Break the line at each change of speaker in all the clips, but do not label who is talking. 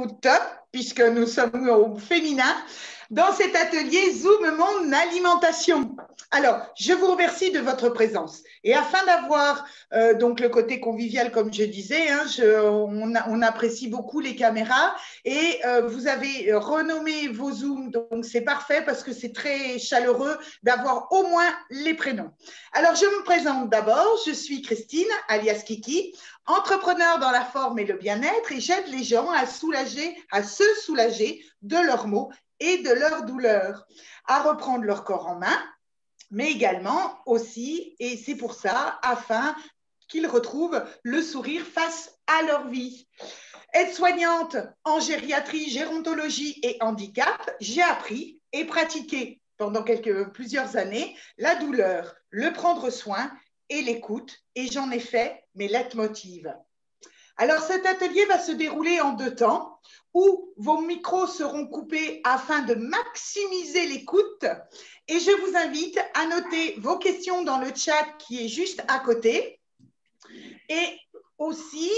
au top, puisque nous sommes au féminin, dans cet atelier Zoom Mon Alimentation. Alors, je vous remercie de votre présence. Et afin d'avoir donc le côté convivial, comme je disais, hein, on apprécie beaucoup les caméras et vous avez renommé vos Zooms, donc c'est parfait parce que c'est très chaleureux d'avoir au moins les prénoms. Alors, je me présente d'abord, je suis Christine, alias Kiki, entrepreneur dans la forme et le bien-être et j'aide les gens à se soulager de leurs maux et de leurs douleurs, à reprendre leur corps en main, mais également aussi, et c'est pour ça, afin qu'ils retrouvent le sourire face à leur vie. Aide-soignante en gériatrie, gérontologie et handicap, j'ai appris et pratiqué pendant plusieurs années la douleur, le prendre soin et l'écoute, et j'en ai fait mes leitmotivs. Alors cet atelier va se dérouler en 2 temps où vos micros seront coupés afin de maximiser l'écoute et je vous invite à noter vos questions dans le chat qui est juste à côté et aussi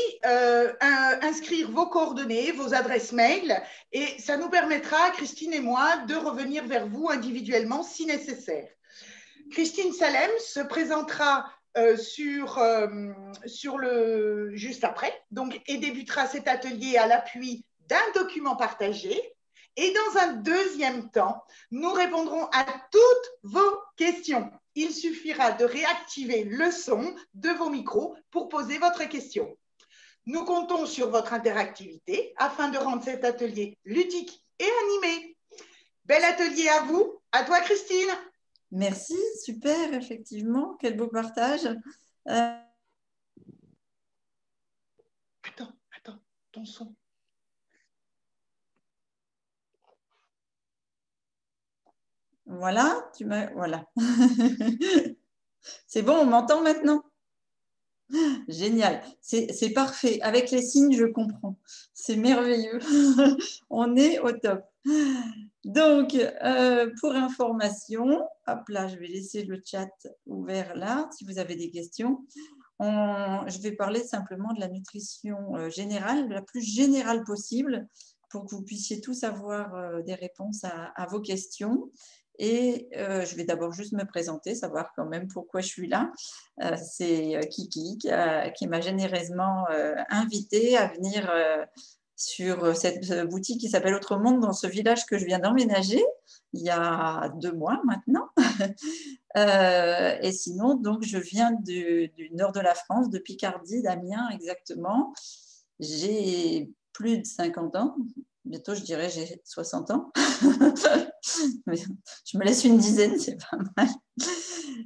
inscrire vos coordonnées, vos adresses mail et ça nous permettra, Christine et moi, de revenir vers vous individuellement si nécessaire. Christine Salem se présentera juste après, donc, et débutera cet atelier à l'appui d'un document partagé. Et dans un deuxième temps, nous répondrons à toutes vos questions. Il suffira de réactiver le son de vos micros pour poser votre question. Nous comptons sur votre interactivité afin de rendre cet atelier ludique et animé. Bel atelier à vous. À toi, Christine.
Merci, super, effectivement, quel beau partage.
Attends, ton son.
Voilà, voilà. C'est bon, on m'entend maintenant? Génial, c'est parfait. Avec les signes, je comprends. C'est merveilleux. On est au top. Donc, pour information, hop là, je vais laisser le chat ouvert là, si vous avez des questions. Je vais parler simplement de la nutrition générale, la plus générale possible, pour que vous puissiez tous avoir des réponses à vos questions. Et je vais d'abord juste me présenter, savoir quand même pourquoi je suis là. C'est Kiki qui m'a généreusement invitée à venir sur cette boutique qui s'appelle Autre Monde dans ce village que je viens d'emménager il y a 2 mois maintenant. Et sinon, donc, je viens du nord de la France, de Picardie, d'Amiens exactement. J'ai plus de 50 ans. Bientôt, je dirais j'ai 60 ans. Je me laisse une dizaine, c'est pas mal.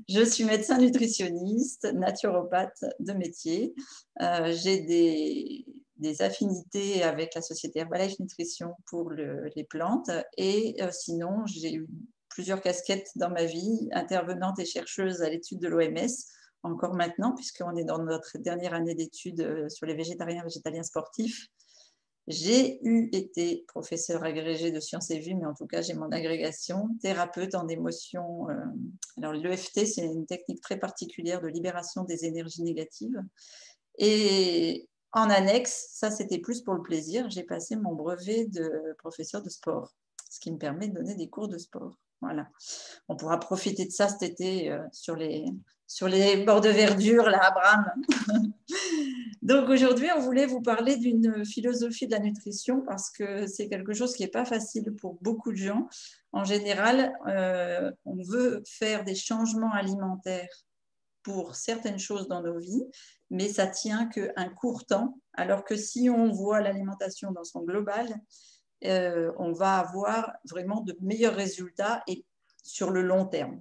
Je suis médecin nutritionniste, naturopathe de métier. J'ai des affinités avec la société Herbalife Nutrition pour les plantes. Et sinon, j'ai eu plusieurs casquettes dans ma vie, intervenante et chercheuse à l'étude de l'OMS, encore maintenant, puisqu'on est dans notre dernière année d'études sur les végétariens, végétaliens sportifs. J'ai été professeur agrégé de sciences et vie, mais en tout cas, j'ai mon agrégation, thérapeute en émotions. Alors, l'EFT, c'est une technique très particulière de libération des énergies négatives. Et en annexe, ça, c'était plus pour le plaisir, j'ai passé mon brevet de professeur de sport, ce qui me permet de donner des cours de sport. Voilà. On pourra profiter de ça cet été sur les bords de verdure, là, à Bram. Donc aujourd'hui, on voulait vous parler d'une philosophie de la nutrition parce que c'est quelque chose qui n'est pas facile pour beaucoup de gens. En général, on veut faire des changements alimentaires pour certaines choses dans nos vies, mais ça tient qu'un court temps, alors que si on voit l'alimentation dans son global, on va avoir vraiment de meilleurs résultats et sur le long terme.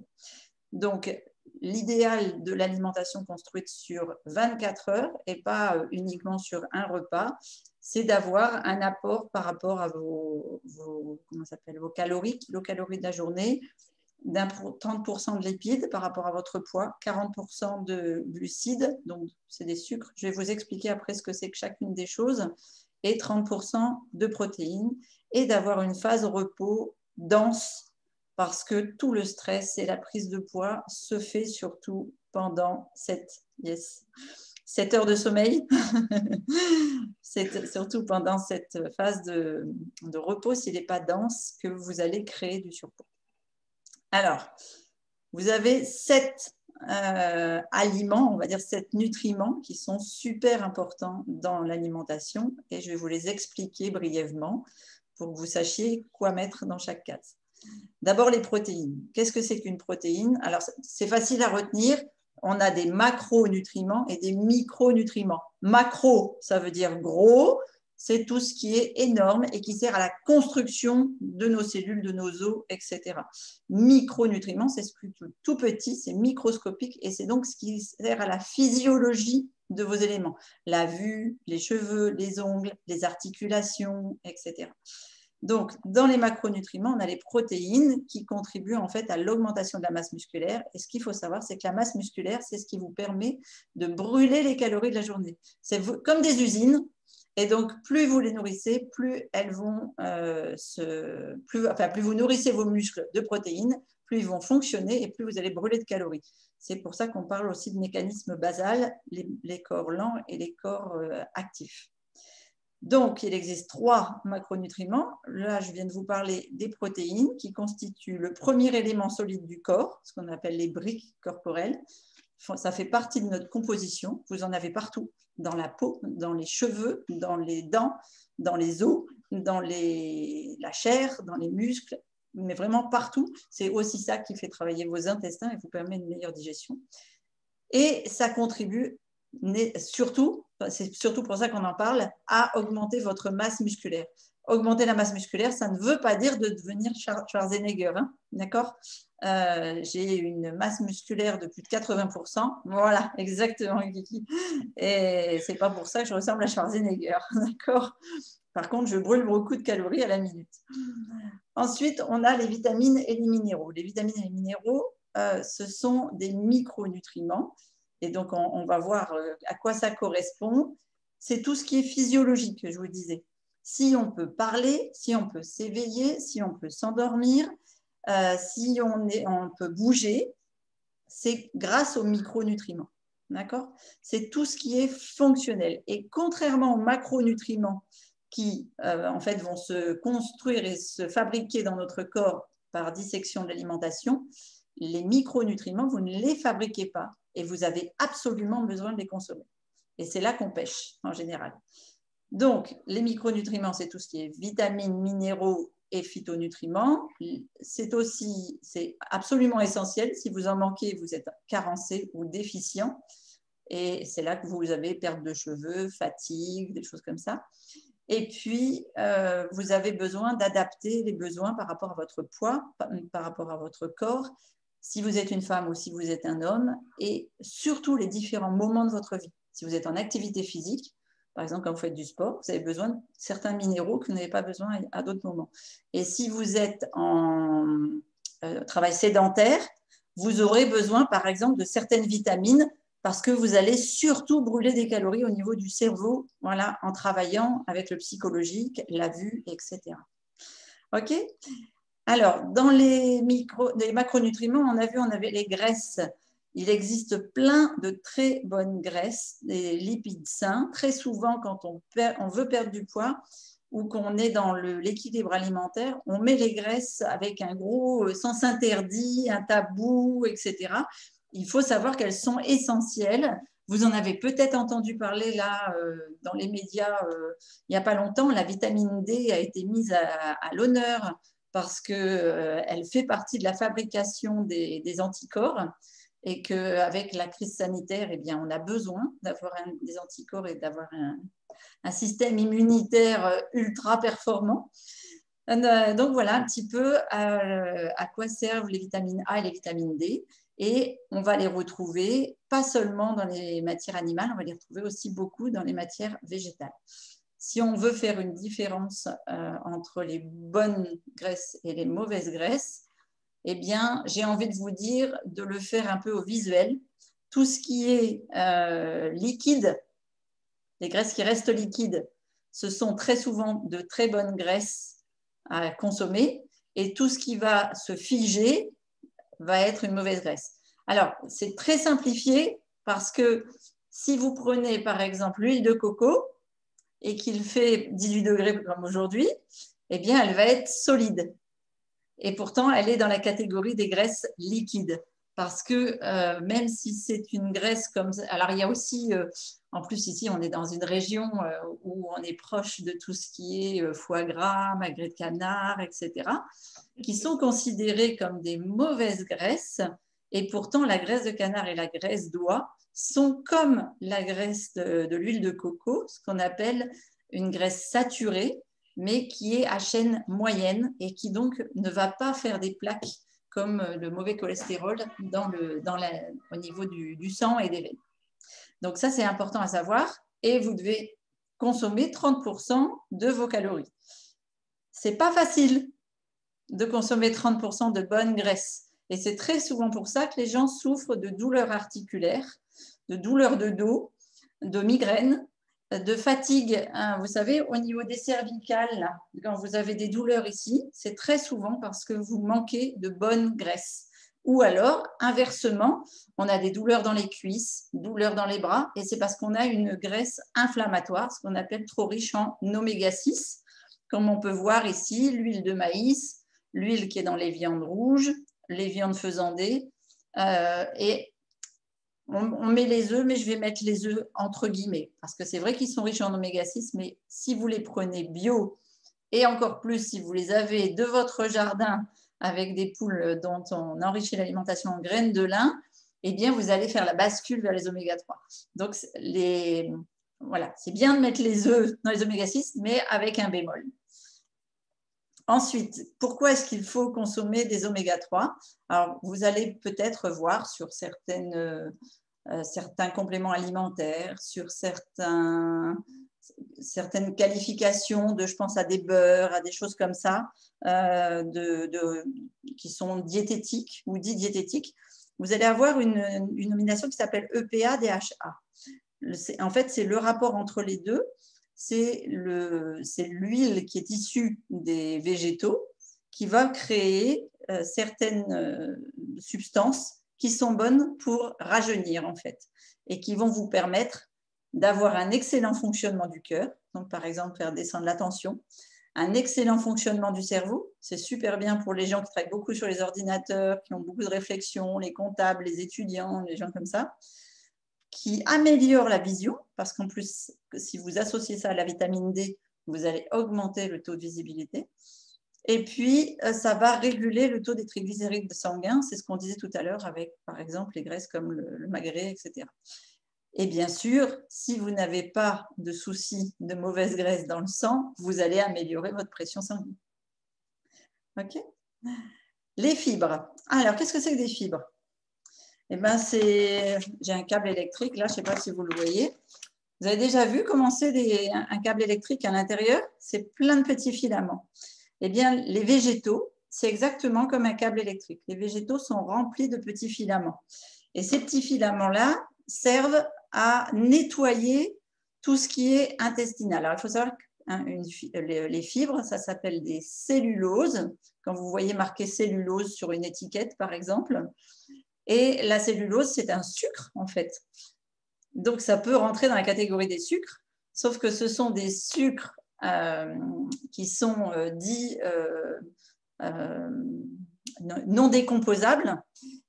Donc, l'idéal de l'alimentation construite sur 24 heures et pas uniquement sur un repas, c'est d'avoir un apport par rapport à vos calories, kilocalories de la journée, 30% de lipides par rapport à votre poids, 40% de glucides, donc c'est des sucres. Je vais vous expliquer après ce que c'est que chacune des choses, et 30% de protéines, et d'avoir une phase repos dense parce que tout le stress et la prise de poids se fait surtout pendant cette 7 heures de sommeil. C'est surtout pendant cette phase de repos, s'il n'est pas dense, que vous allez créer du surpoids. Alors, vous avez 7 aliments, on va dire 7 nutriments qui sont super importants dans l'alimentation et je vais vous les expliquer brièvement pour que vous sachiez quoi mettre dans chaque case. D'abord, les protéines. Qu'est-ce que c'est qu'une protéine? Alors, c'est facile à retenir. On a des macronutriments et des micronutriments. Macro, ça veut dire gros, c'est tout ce qui est énorme et qui sert à la construction de nos cellules, de nos os, etc. Micronutriments, c'est tout petit, c'est microscopique et c'est donc ce qui sert à la physiologie de vos éléments. La vue, les cheveux, les ongles, les articulations, etc. Donc, dans les macronutriments, on a les protéines qui contribuent en fait à l'augmentation de la masse musculaire. Et ce qu'il faut savoir, c'est que la masse musculaire, c'est ce qui vous permet de brûler les calories de la journée. C'est comme des usines. Et donc, plus vous les nourrissez, plus elles vont plus vous nourrissez vos muscles de protéines, plus ils vont fonctionner et plus vous allez brûler de calories. C'est pour ça qu'on parle aussi de mécanismes basal, les corps lents et les corps actifs. Donc, il existe 3 macronutriments. Là, je viens de vous parler des protéines qui constituent le premier élément solide du corps, ce qu'on appelle les briques corporelles. Ça fait partie de notre composition. Vous en avez partout, dans la peau, dans les cheveux, dans les dents, dans les os, dans la chair, dans les muscles, mais vraiment partout. C'est aussi ça qui fait travailler vos intestins et vous permet une meilleure digestion. Et ça contribue surtout, c'est surtout pour ça qu'on en parle, à augmenter votre masse musculaire. Augmenter la masse musculaire, ça ne veut pas dire de devenir Schwarzenegger, hein, d'accord? J'ai une masse musculaire de plus de 80%, voilà, exactement, Kiki. Et c'est pas pour ça que je ressemble à Schwarzenegger, d'accord? Par contre, je brûle beaucoup de calories à la minute. Ensuite, on a les vitamines et les minéraux. Les vitamines et les minéraux, ce sont des micronutriments. Et donc, on va voir à quoi ça correspond. C'est tout ce qui est physiologique, je vous disais. Si on peut parler, si on peut s'éveiller, si on peut s'endormir, si on peut bouger, c'est grâce aux micronutriments. D'accord? C'est tout ce qui est fonctionnel. Et contrairement aux macronutriments qui, en fait, vont se construire et se fabriquer dans notre corps par dissection de l'alimentation, les micronutriments, vous ne les fabriquez pas et vous avez absolument besoin de les consommer. Et c'est là qu'on pêche, en général. Donc, les micronutriments, c'est tout ce qui est vitamines, minéraux et phytonutriments. C'est absolument essentiel. Si vous en manquez, vous êtes carencé ou déficient. Et c'est là que vous avez perte de cheveux, fatigue, des choses comme ça. Et puis, vous avez besoin d'adapter les besoins par rapport à votre poids, par rapport à votre corps, si vous êtes une femme ou si vous êtes un homme, et surtout les différents moments de votre vie. Si vous êtes en activité physique, par exemple, quand vous faites du sport, vous avez besoin de certains minéraux que vous n'avez pas besoin à d'autres moments. Et si vous êtes en travail sédentaire, vous aurez besoin, par exemple, de certaines vitamines parce que vous allez surtout brûler des calories au niveau du cerveau, voilà, en travaillant avec le psychologique, la vue, etc. OK? Alors, dans les macronutriments, on avait les graisses. Il existe plein de très bonnes graisses, des lipides sains. Très souvent, quand on veut perdre du poids ou qu'on est dans l'équilibre alimentaire, on met les graisses avec un gros sens interdit, un tabou, etc. Il faut savoir qu'elles sont essentielles. Vous en avez peut-être entendu parler là dans les médias il n'y a pas longtemps. La vitamine D a été mise à l'honneur parce qu'elle fait partie de la fabrication des anticorps et qu'avec la crise sanitaire, eh bien, on a besoin d'avoir des anticorps et d'avoir un système immunitaire ultra performant. Donc voilà un petit peu à quoi servent les vitamines A et les vitamines D. Et on va les retrouver pas seulement dans les matières animales, on va les retrouver aussi beaucoup dans les matières végétales. Si on veut faire une différence entre les bonnes graisses et les mauvaises graisses, eh bien, j'ai envie de vous dire de le faire un peu au visuel. Tout ce qui est liquide, les graisses qui restent liquides, ce sont très souvent de très bonnes graisses à consommer. Et tout ce qui va se figer, va être une mauvaise graisse. Alors, c'est très simplifié parce que Si vous prenez par exemple l'huile de coco et qu'il fait 18 degrés comme aujourd'hui, eh bien, elle va être solide. Et pourtant, elle est dans la catégorie des graisses liquides. Parce que même si c'est une graisse comme ça, alors il y a aussi, en plus ici, on est dans une région où on est proche de tout ce qui est foie gras, magret de canard, etc., qui sont considérées comme des mauvaises graisses. Et pourtant, la graisse de canard et la graisse d'oie sont comme la graisse de l'huile de coco, ce qu'on appelle une graisse saturée, mais qui est à chaîne moyenne et qui donc ne va pas faire des plaques comme le mauvais cholestérol au niveau du sang et des veines. Donc ça, c'est important à savoir et vous devez consommer 30% de vos calories. C'est pas facile de consommer 30% de bonne graisse et c'est très souvent pour ça que les gens souffrent de douleurs articulaires, de douleurs de dos, de migraines, de fatigue, hein, vous savez, au niveau des cervicales, là, quand vous avez des douleurs ici, c'est très souvent parce que vous manquez de bonne graisse. Ou alors, inversement, on a des douleurs dans les cuisses, douleurs dans les bras, et c'est parce qu'on a une graisse inflammatoire, ce qu'on appelle trop riche en oméga 6, comme on peut voir ici, l'huile de maïs, l'huile qui est dans les viandes rouges, les viandes faisandées, et on met les œufs, mais je vais mettre les œufs entre guillemets, parce que c'est vrai qu'ils sont riches en oméga 6, mais si vous les prenez bio, et encore plus si vous les avez de votre jardin avec des poules dont on enrichit l'alimentation en graines de lin, eh bien, vous allez faire la bascule vers les oméga 3. Donc, voilà, c'est bien de mettre les œufs dans les oméga 6, mais avec un bémol. Ensuite, pourquoi est-ce qu'il faut consommer des oméga 3? Alors, vous allez peut-être voir sur certains compléments alimentaires, sur certaines qualifications de, je pense à des beurres, à des choses comme ça, qui sont diététiques ou dits diététiques. Vous allez avoir une nomination qui s'appelle EPA-DHA. En fait, c'est le rapport entre les deux. C'est l'huile qui est issue des végétaux qui va créer certaines substances qui sont bonnes pour rajeunir en fait et qui vont vous permettre d'avoir un excellent fonctionnement du cœur, donc par exemple faire descendre la tension, un excellent fonctionnement du cerveau, c'est super bien pour les gens qui travaillent beaucoup sur les ordinateurs, qui ont beaucoup de réflexions, les comptables, les étudiants, les gens comme ça, qui améliore la vision, parce qu'en plus, si vous associez ça à la vitamine D, vous allez augmenter le taux de visibilité. Et puis, ça va réguler le taux des triglycérides sanguins, c'est ce qu'on disait tout à l'heure avec, par exemple, les graisses comme le magret, etc. Et bien sûr, si vous n'avez pas de soucis de mauvaise graisse dans le sang, vous allez améliorer votre pression sanguine. OK ? Les fibres. Alors, qu'est-ce que c'est que des fibres ? Eh ben, j'ai un câble électrique, là, je ne sais pas si vous le voyez. Vous avez déjà vu comment c'est un câble électrique à l'intérieur? C'est plein de petits filaments. Eh bien, les végétaux, c'est exactement comme un câble électrique. Les végétaux sont remplis de petits filaments. Et ces petits filaments-là servent à nettoyer tout ce qui est intestinal. Alors, il faut savoir que les fibres, ça s'appelle des celluloses. Quand vous voyez marqué cellulose sur une étiquette, par exemple, et la cellulose, c'est un sucre, en fait. Donc, ça peut rentrer dans la catégorie des sucres, sauf que ce sont des sucres qui sont dits non décomposables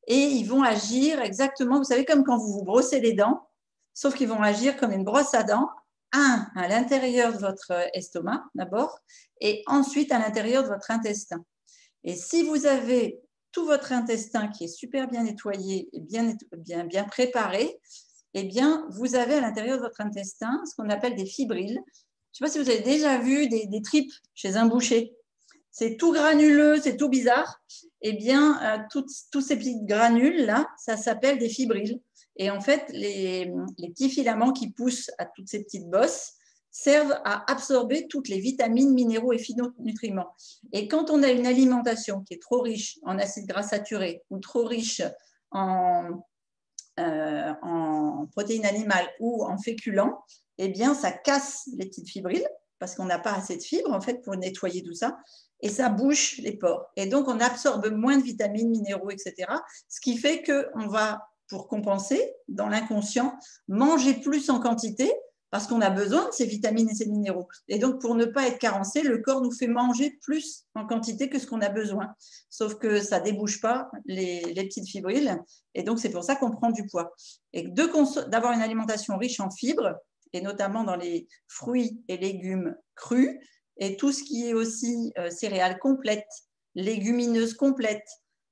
et ils vont agir exactement, vous savez, comme quand vous vous brossez les dents, sauf qu'ils vont agir comme une brosse à dents, à l'intérieur de votre estomac d'abord et ensuite à l'intérieur de votre intestin. Et si vous avez tout votre intestin qui est super bien nettoyé et bien préparé, eh bien, vous avez à l'intérieur de votre intestin ce qu'on appelle des fibrilles. Je ne sais pas si vous avez déjà vu des tripes chez un boucher. C'est tout granuleux, c'est tout bizarre. Eh bien, tous ces petits granules-là, ça s'appelle des fibrilles. Et en fait, les petits filaments qui poussent à toutes ces petites bosses servent à absorber toutes les vitamines, minéraux et phytonutriments. Et quand on a une alimentation qui est trop riche en acides gras saturés ou trop riche en protéines animales ou en féculents, eh bien, ça casse les petites fibrilles parce qu'on n'a pas assez de fibres en fait pour nettoyer tout ça et ça bouche les pores. Et donc, on absorbe moins de vitamines, minéraux, etc. Ce qui fait qu'on va pour compenser dans l'inconscient, manger plus en quantité parce qu'on a besoin de ces vitamines et ces minéraux. Et donc, pour ne pas être carencé, le corps nous fait manger plus en quantité que ce qu'on a besoin. Sauf que ça ne débouche pas les petites fibrilles. Et donc, c'est pour ça qu'on prend du poids. Et d'avoir une alimentation riche en fibres, et notamment dans les fruits et légumes crus, et tout ce qui est aussi céréales complètes, légumineuses complètes,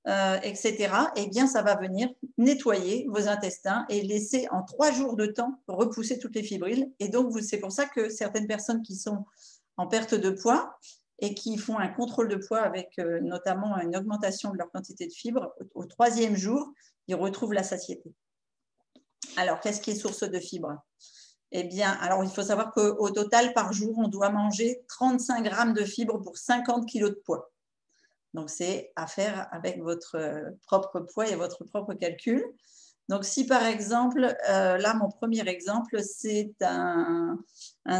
etc., eh bien, ça va venir nettoyer vos intestins et laisser en 3 jours de temps repousser toutes les fibrilles. Et donc, c'est pour ça que certaines personnes qui sont en perte de poids et qui font un contrôle de poids avec notamment une augmentation de leur quantité de fibres, au 3e jour, ils retrouvent la satiété. Alors, qu'est-ce qui est source de fibres? Eh bien, alors il faut savoir qu'au total, par jour, on doit manger 35 grammes de fibres pour 50 kilos de poids. Donc, c'est à faire avec votre propre poids et votre propre calcul. Donc, si par exemple, là, mon premier exemple, c'est un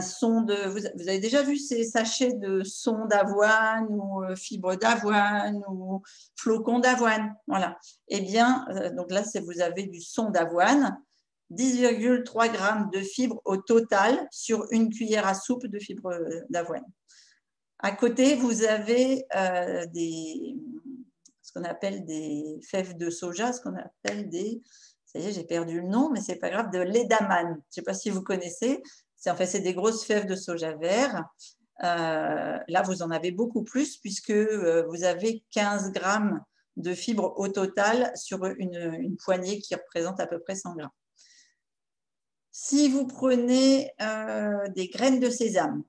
son de… Vous avez déjà vu ces sachets de son d'avoine ou fibres d'avoine ou flocons d'avoine? Voilà. Eh bien, donc là, vous avez du son d'avoine, 10,3 grammes de fibres au total sur une cuillère à soupe de fibres d'avoine. À côté, vous avez ce qu'on appelle des fèves de soja, ce qu'on appelle des… Ça y est, j'ai perdu le nom, mais ce n'est pas grave, de l'edamame. Je ne sais pas si vous connaissez. En fait, c'est des grosses fèves de soja vert. Là, vous en avez beaucoup plus puisque vous avez 15 grammes de fibres au total sur une poignée qui représente à peu près 100 grammes. Si vous prenez des graines de sésame,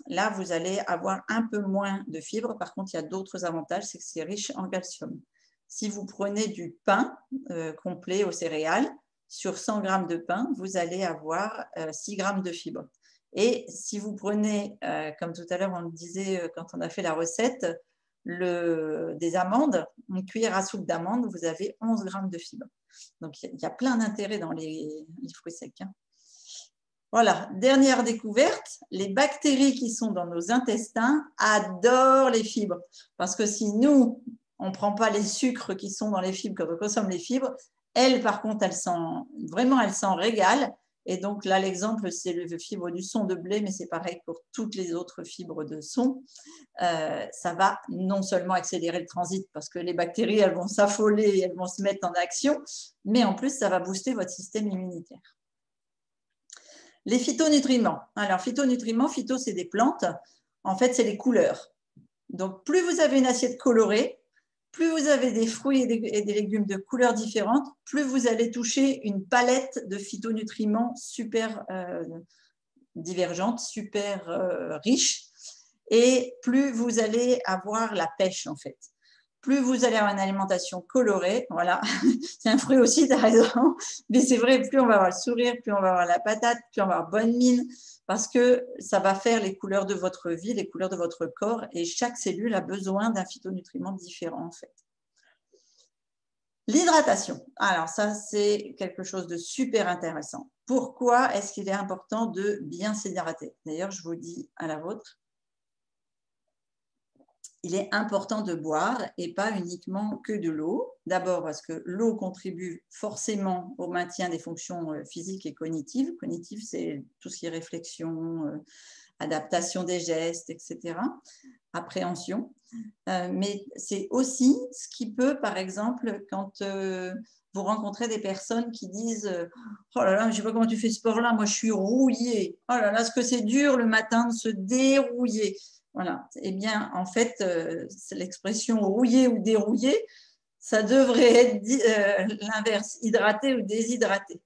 là, vous allez avoir un peu moins de fibres. Par contre, il y a d'autres avantages, c'est que c'est riche en calcium. Si vous prenez du pain complet aux céréales, sur 100 grammes de pain, vous allez avoir 6 grammes de fibres. Et si vous prenez, comme tout à l'heure, on le disait quand on a fait la recette, des amandes, une cuillère à soupe d'amandes, vous avez 11 grammes de fibres. Donc, il y a plein d'intérêts dans les fruits secs. Voilà, dernière découverte, les bactéries qui sont dans nos intestins adorent les fibres. Parce que si nous, on ne prend pas les sucres qui sont dans les fibres, quand on consomme les fibres, elles, par contre, elles s'en régalent. Et donc là, l'exemple, c'est le fibre du son de blé, mais c'est pareil pour toutes les autres fibres de son. Ça va non seulement accélérer le transit, parce que les bactéries, elles vont s'affoler, elles vont se mettre en action, mais en plus, ça va booster votre système immunitaire. Les phytonutriments. Alors, phytonutriments, phyto, c'est des plantes. En fait, c'est les couleurs. Donc, plus vous avez une assiette colorée, plus vous avez des fruits et des légumes de couleurs différentes, plus vous allez toucher une palette de phytonutriments super divergente, super riche, et plus vous allez avoir la pêche, en fait. Plus vous allez avoir une alimentation colorée, voilà, c'est un fruit aussi, tu as raison, mais c'est vrai, plus on va avoir le sourire, plus on va avoir la patate, plus on va avoir bonne mine, parce que ça va faire les couleurs de votre vie, les couleurs de votre corps, et chaque cellule a besoin d'un phytonutriment différent, en fait. L'hydratation, alors ça, c'est quelque chose de super intéressant. Pourquoi est-ce qu'il est important de bien s'hydrater? D'ailleurs, je vous dis à la vôtre. Il est important de boire et pas uniquement que de l'eau. D'abord parce que l'eau contribue forcément au maintien des fonctions physiques et cognitives. Cognitive, c'est tout ce qui est réflexion, adaptation des gestes, etc. Appréhension. Mais c'est aussi ce qui peut, par exemple, quand vous rencontrez des personnes qui disent « Oh là là, je ne sais pas comment tu fais ce sport-là, moi je suis rouillée. Oh là là, ce que c'est dur le matin de se dérouiller. » Voilà. Eh bien, en fait, c'est l'expression rouillé ou dérouillé, ça devrait être l'inverse, hydraté ou déshydraté.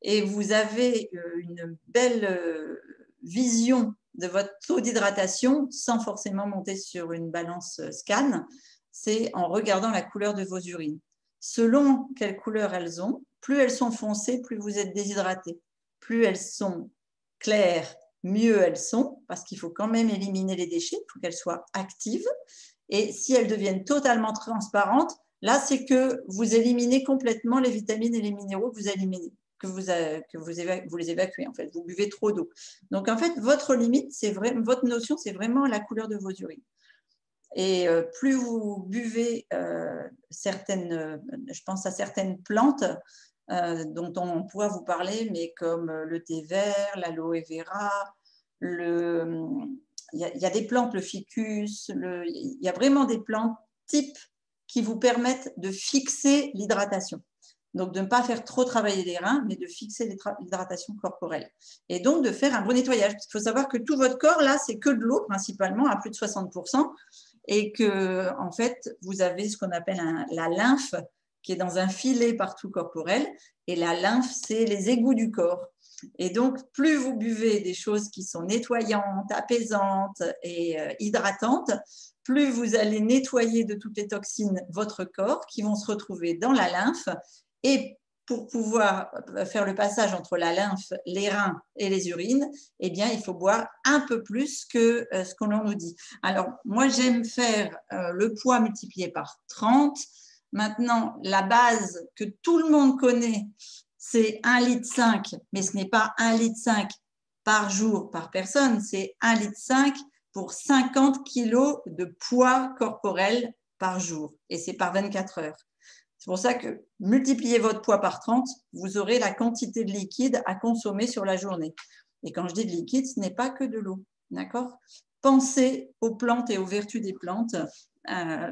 Et vous avez une belle vision de votre taux d'hydratation sans forcément monter sur une balance scan, c'est en regardant la couleur de vos urines. Selon quelle couleur elles ont, plus elles sont foncées, plus vous êtes déshydraté. Plus elles sont claires, mieux elles sont, parce qu'il faut quand même éliminer les déchets, il faut qu'elles soient actives. Et si elles deviennent totalement transparentes, là, c'est que vous éliminez complètement les vitamines et les minéraux que vous éliminez, que vous les évacuez, en fait. Vous buvez trop d'eau. Donc, en fait, votre limite, votre notion, c'est vraiment la couleur de vos urines. Et plus vous buvez je pense à certaines plantes, dont on pourra vous parler, mais comme le thé vert, l'aloe vera, il y a des plantes, le ficus, il y a vraiment des plantes types qui vous permettent de fixer l'hydratation. Donc, de ne pas faire trop travailler les reins, mais de fixer l'hydratation corporelle. Et donc, de faire un bon nettoyage. Il faut savoir que tout votre corps, là, c'est que de l'eau, principalement, à plus de 60%. Et que, en fait, vous avez ce qu'on appelle la lymphe, qui est dans un filet partout corporel. Et la lymphe, c'est les égouts du corps. Et donc, plus vous buvez des choses qui sont nettoyantes, apaisantes et hydratantes, plus vous allez nettoyer de toutes les toxines votre corps qui vont se retrouver dans la lymphe. Et pour pouvoir faire le passage entre la lymphe, les reins et les urines, eh bien, il faut boire un peu plus que ce que l'on nous dit. Alors, moi, j'aime faire le poids multiplié par 30. Maintenant, la base que tout le monde connaît, c'est 1,5 litre, mais ce n'est pas 1,5 litre par jour, par personne, c'est 1,5 litre pour 50 kg de poids corporel par jour. Et c'est par 24 heures. C'est pour ça que multipliez votre poids par 30, vous aurez la quantité de liquide à consommer sur la journée. Et quand je dis de liquide, ce n'est pas que de l'eau. D'accord ? Pensez aux plantes et aux vertus des plantes.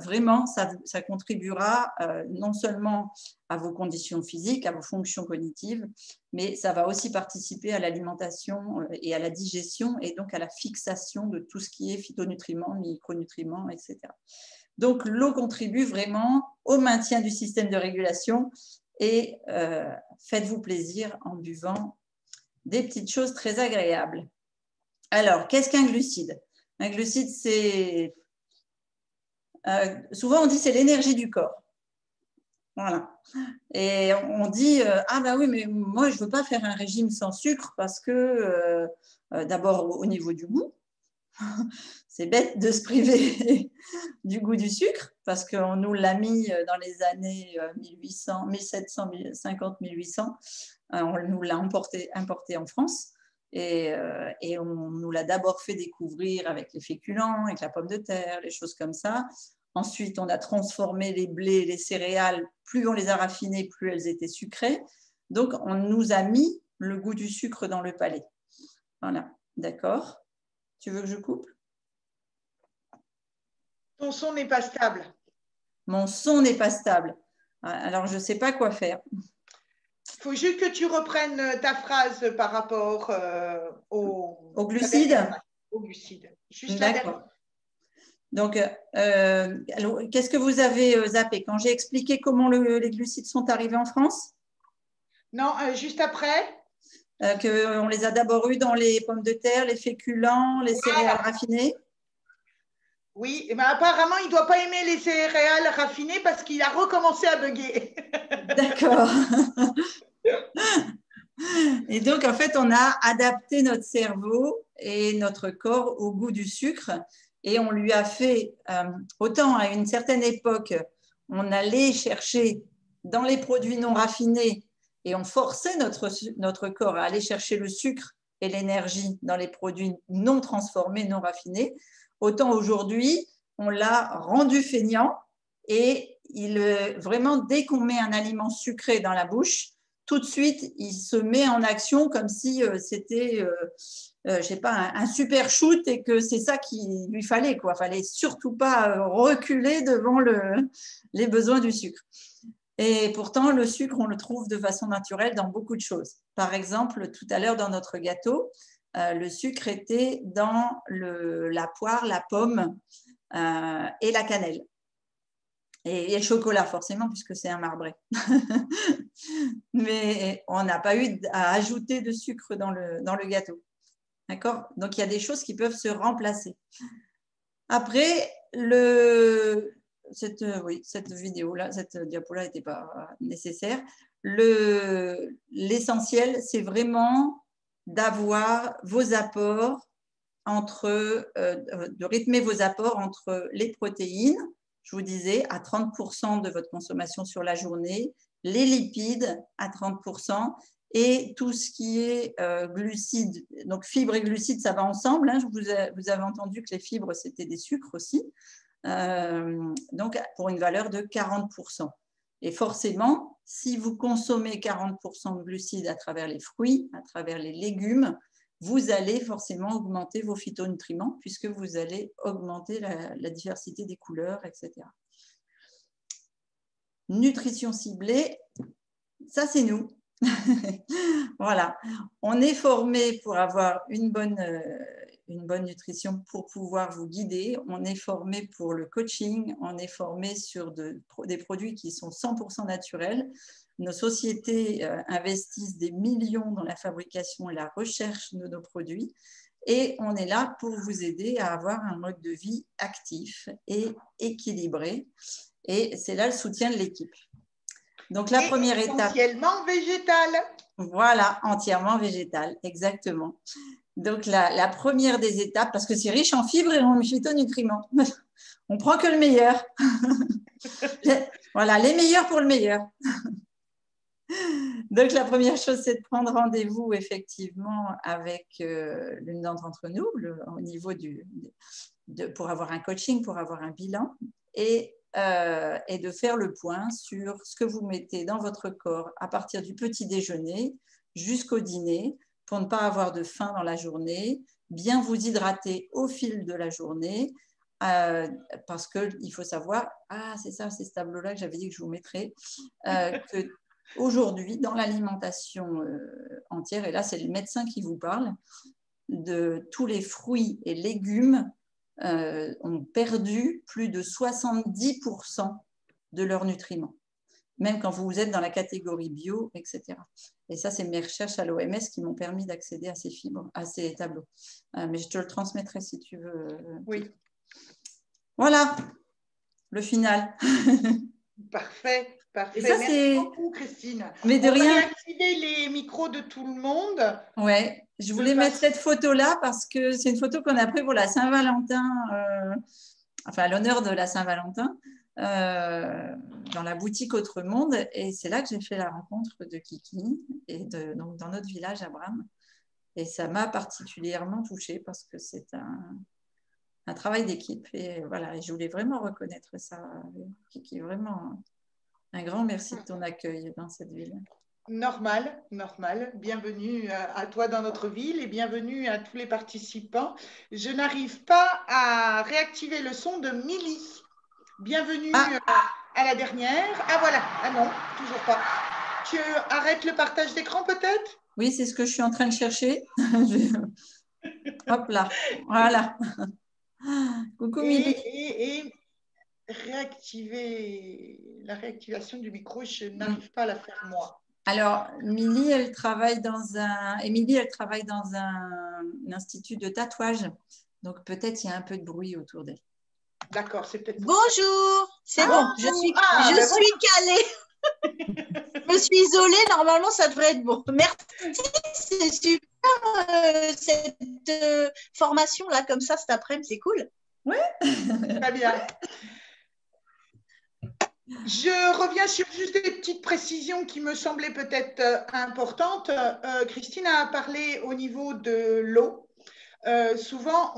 Vraiment, ça contribuera non seulement à vos conditions physiques, à vos fonctions cognitives, mais ça va aussi participer à l'alimentation et à la digestion et donc à la fixation de tout ce qui est phytonutriments, micronutriments, etc. Donc, l'eau contribue vraiment au maintien du système de régulation et faites-vous plaisir en buvant des petites choses très agréables. Alors, qu'est-ce qu'un glucide? Un glucide, c'est… souvent, on dit c'est l'énergie du corps. Voilà. Et on dit, ah ben oui, mais moi, je ne veux pas faire un régime sans sucre parce que, d'abord, au niveau du goût, c'est bête de se priver du goût du sucre parce qu'on nous l'a mis dans les années 1750-1800. On nous l'a importé en France et on nous l'a d'abord fait découvrir avec les féculents, avec la pomme de terre, les choses comme ça. Ensuite, on a transformé les blés, les céréales. Plus on les a raffinées, plus elles étaient sucrées. Donc, on nous a mis le goût du sucre dans le palais. Voilà, d'accord. Tu veux que je coupe?
Ton son n'est pas stable.
Mon son n'est pas stable. Alors, je ne sais pas quoi faire.
Il faut juste que tu reprennes ta phrase par rapport
au glucide.
Au glucide. Juste
d'accord. Donc, qu'est-ce que vous avez zappé? Quand j'ai expliqué comment les glucides sont arrivés en France?
Non, juste après.
Qu'on les a d'abord eus dans les pommes de terre, les féculents, les céréales raffinées.
Oui, mais apparemment, il ne doit pas aimer les céréales raffinées parce qu'il a recommencé à bugger.
D'accord. Et donc, en fait, on a adapté notre cerveau et notre corps au goût du sucre et on lui a fait, autant à une certaine époque, on allait chercher dans les produits non raffinés et on forçait notre corps à aller chercher le sucre et l'énergie dans les produits non transformés, non raffinés. Autant aujourd'hui, on l'a rendu feignant et vraiment, dès qu'on met un aliment sucré dans la bouche, tout de suite, il se met en action comme si c'était, je sais pas, un super shoot et que c'est ça qu'il lui fallait, quoi. Fallait surtout pas reculer devant les besoins du sucre. Et pourtant, le sucre, on le trouve de façon naturelle dans beaucoup de choses. Par exemple, tout à l'heure, dans notre gâteau, le sucre était dans la poire, la pomme et la cannelle. Et le chocolat, forcément, puisque c'est un marbré. Mais on n'a pas eu à ajouter de sucre dans le gâteau. D'accord? Donc, il y a des choses qui peuvent se remplacer. Après, cette vidéo-là, cette diapo-là n'était pas nécessaire. L'essentiel, c'est vraiment d'avoir vos apports de rythmer vos apports entre les protéines, je vous disais, à 30% de votre consommation sur la journée, les lipides à 30% et tout ce qui est glucides. Donc, fibres et glucides, ça va ensemble. Hein. Vous avez entendu que les fibres, c'était des sucres aussi. Donc, pour une valeur de 40%. Et forcément, si vous consommez 40% de glucides à travers les fruits, à travers les légumes, vous allez forcément augmenter vos phytonutriments puisque vous allez augmenter la diversité des couleurs, etc. Nutrition ciblée, ça c'est nous. Voilà, on est formé pour avoir une bonne nutrition, pour pouvoir vous guider. On est formé pour le coaching, on est formé sur des produits qui sont 100% naturels. Nos sociétés investissent des millions dans la fabrication et la recherche de nos produits. Et on est là pour vous aider à avoir un mode de vie actif et équilibré. Et c'est là le soutien de l'équipe. Donc, la première étape…
Essentiellement végétale.
Voilà, entièrement végétale, exactement. Donc, la première des étapes, parce que c'est riche en fibres et en phytonutriments. On prend que le meilleur. Voilà, les meilleurs pour le meilleur. Donc, la première chose, c'est de prendre rendez-vous effectivement avec l'une d'entre nous au niveau pour avoir un coaching, pour avoir un bilan et de faire le point sur ce que vous mettez dans votre corps à partir du petit déjeuner jusqu'au dîner pour ne pas avoir de faim dans la journée, bien vous hydrater au fil de la journée parce qu'il faut savoir, c'est ça, c'est ce tableau-là que j'avais dit que je vous mettrais, que aujourd'hui, dans l'alimentation entière, et là c'est le médecin qui vous parle, de tous les fruits et légumes ont perdu plus de 70% de leurs nutriments, même quand vous êtes dans la catégorie bio, etc. Et ça, c'est mes recherches à l'OMS qui m'ont permis d'accéder à ces fibres, à ces tableaux. Mais je te le transmettrai si tu veux.
Oui.
Voilà, le final.
Parfait. Parfait.
Ça,
merci beaucoup, Christine.
Mais de rien.
On va réactiver les micros de tout le monde.
Ouais, je voulais mettre cette photo-là parce que c'est une photo qu'on a prise pour la Saint-Valentin, enfin à l'honneur de la Saint-Valentin, dans la boutique Autre Monde. Et c'est là que j'ai fait la rencontre de Kiki, et donc dans notre village à Bram. Et ça m'a particulièrement touchée parce que c'est un travail d'équipe. Et voilà, et je voulais vraiment reconnaître ça, Kiki, vraiment. Un grand merci de ton accueil dans cette ville.
Normal, normal. Bienvenue à toi dans notre ville et bienvenue à tous les participants. Je n'arrive pas à réactiver le son de Milly. Bienvenue à la dernière. Ah voilà, ah non, toujours pas. Tu arrêtes le partage d'écran peut-être?
Oui, c'est ce que je suis en train de chercher. Hop là, voilà. Coucou Milly.
Et réactiver la réactivation du micro, je n'arrive pas à la faire moi.
Alors, Milly, elle travaille dans un institut de tatouage. Donc, peut-être il y a un peu de bruit autour d'elle.
D'accord, c'est peut-être…
Bonjour, c'est bon, je suis calée. Je me suis isolée, normalement ça devrait être bon. Merci, c'est super cette formation-là, comme ça cet après-midi, c'est cool.
Oui, très bien. Je reviens sur juste des petites précisions qui me semblaient peut-être importantes. Christine a parlé au niveau de l'eau. Souvent,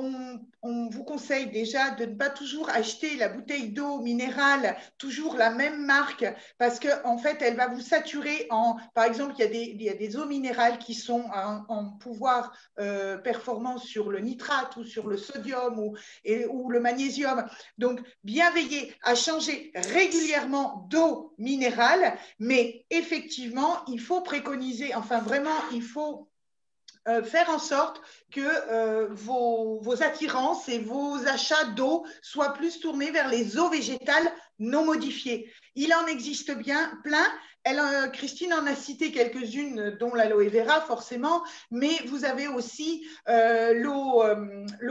on vous conseille déjà de ne pas toujours acheter la bouteille d'eau minérale, toujours la même marque, parce qu'en fait, elle va vous saturer par exemple, il y a des eaux minérales qui sont en pouvoir performant sur le nitrate ou sur le sodium ou le magnésium. Donc, bien veiller à changer régulièrement d'eau minérale, mais effectivement, il faut préconiser, enfin vraiment, il faut faire en sorte que vos attirances et vos achats d'eau soient plus tournés vers les eaux végétales non modifiées. Il en existe bien plein. Christine en a cité quelques-unes, dont l'aloe vera forcément, mais vous avez aussi l'eau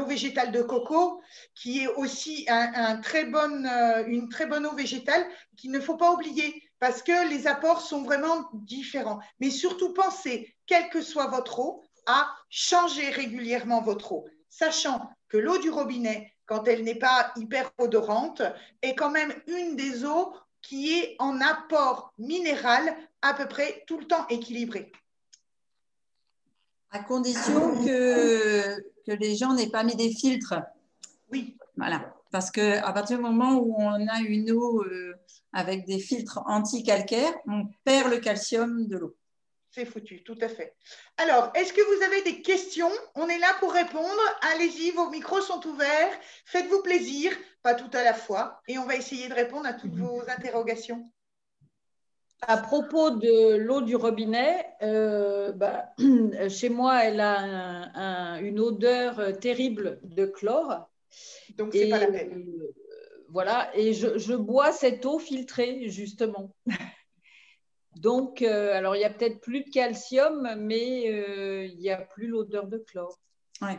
végétale de coco, qui est aussi une très bonne eau végétale qu'il ne faut pas oublier, parce que les apports sont vraiment différents. Mais surtout, pensez, quelle que soit votre eau, à changer régulièrement votre eau, sachant que l'eau du robinet, quand elle n'est pas hyper odorante, est quand même une des eaux qui est en apport minéral à peu près tout le temps équilibré.
À condition que les gens n'aient pas mis des filtres.
Oui.
Voilà. Parce qu'à partir du moment où on a une eau avec des filtres anti-calcaires, on perd le calcium de l'eau.
C'est foutu, tout à fait. Alors, est-ce que vous avez des questions? On est là pour répondre. Allez-y, vos micros sont ouverts. Faites-vous plaisir, pas tout à la fois. Et on va essayer de répondre à toutes vos interrogations.
À propos de l'eau du robinet, chez moi, elle a une odeur terrible de chlore.
Donc, ce n'est pas la peine.
Voilà, et je bois cette eau filtrée, justement. Donc, alors, il n'y a peut-être plus de calcium, mais il n'y a plus l'odeur de chlore.
Ouais.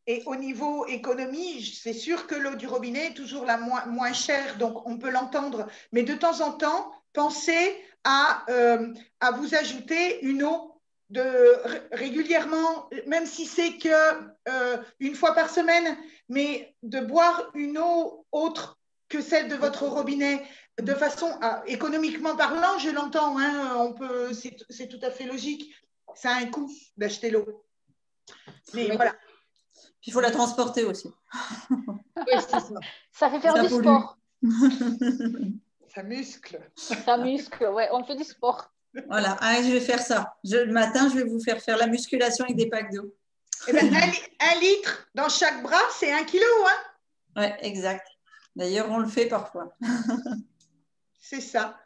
Et au niveau économie, c'est sûr que l'eau du robinet est toujours la moins chère, donc on peut l'entendre. Mais de temps en temps, pensez à vous ajouter une eau régulièrement, même si c'est une fois par semaine, mais de boire une eau autre que celle de votre robinet, de façon économiquement parlant, je l'entends, hein, c'est tout à fait logique. Ça a un coût d'acheter l'eau. Mais
oui.
voilà.
Puis il faut la transporter aussi.
Oui, c'est ça. Ça fait faire du sport.
Ça muscle.
Ça muscle, ouais, on fait du sport.
Voilà, allez, je vais faire ça. Le matin, je vais vous faire la musculation avec des packs d'eau.
Eh ben, 1 litre dans chaque bras, c'est 1 kilo. Hein?
Oui, exact. D'ailleurs, on le fait parfois.
C'est ça.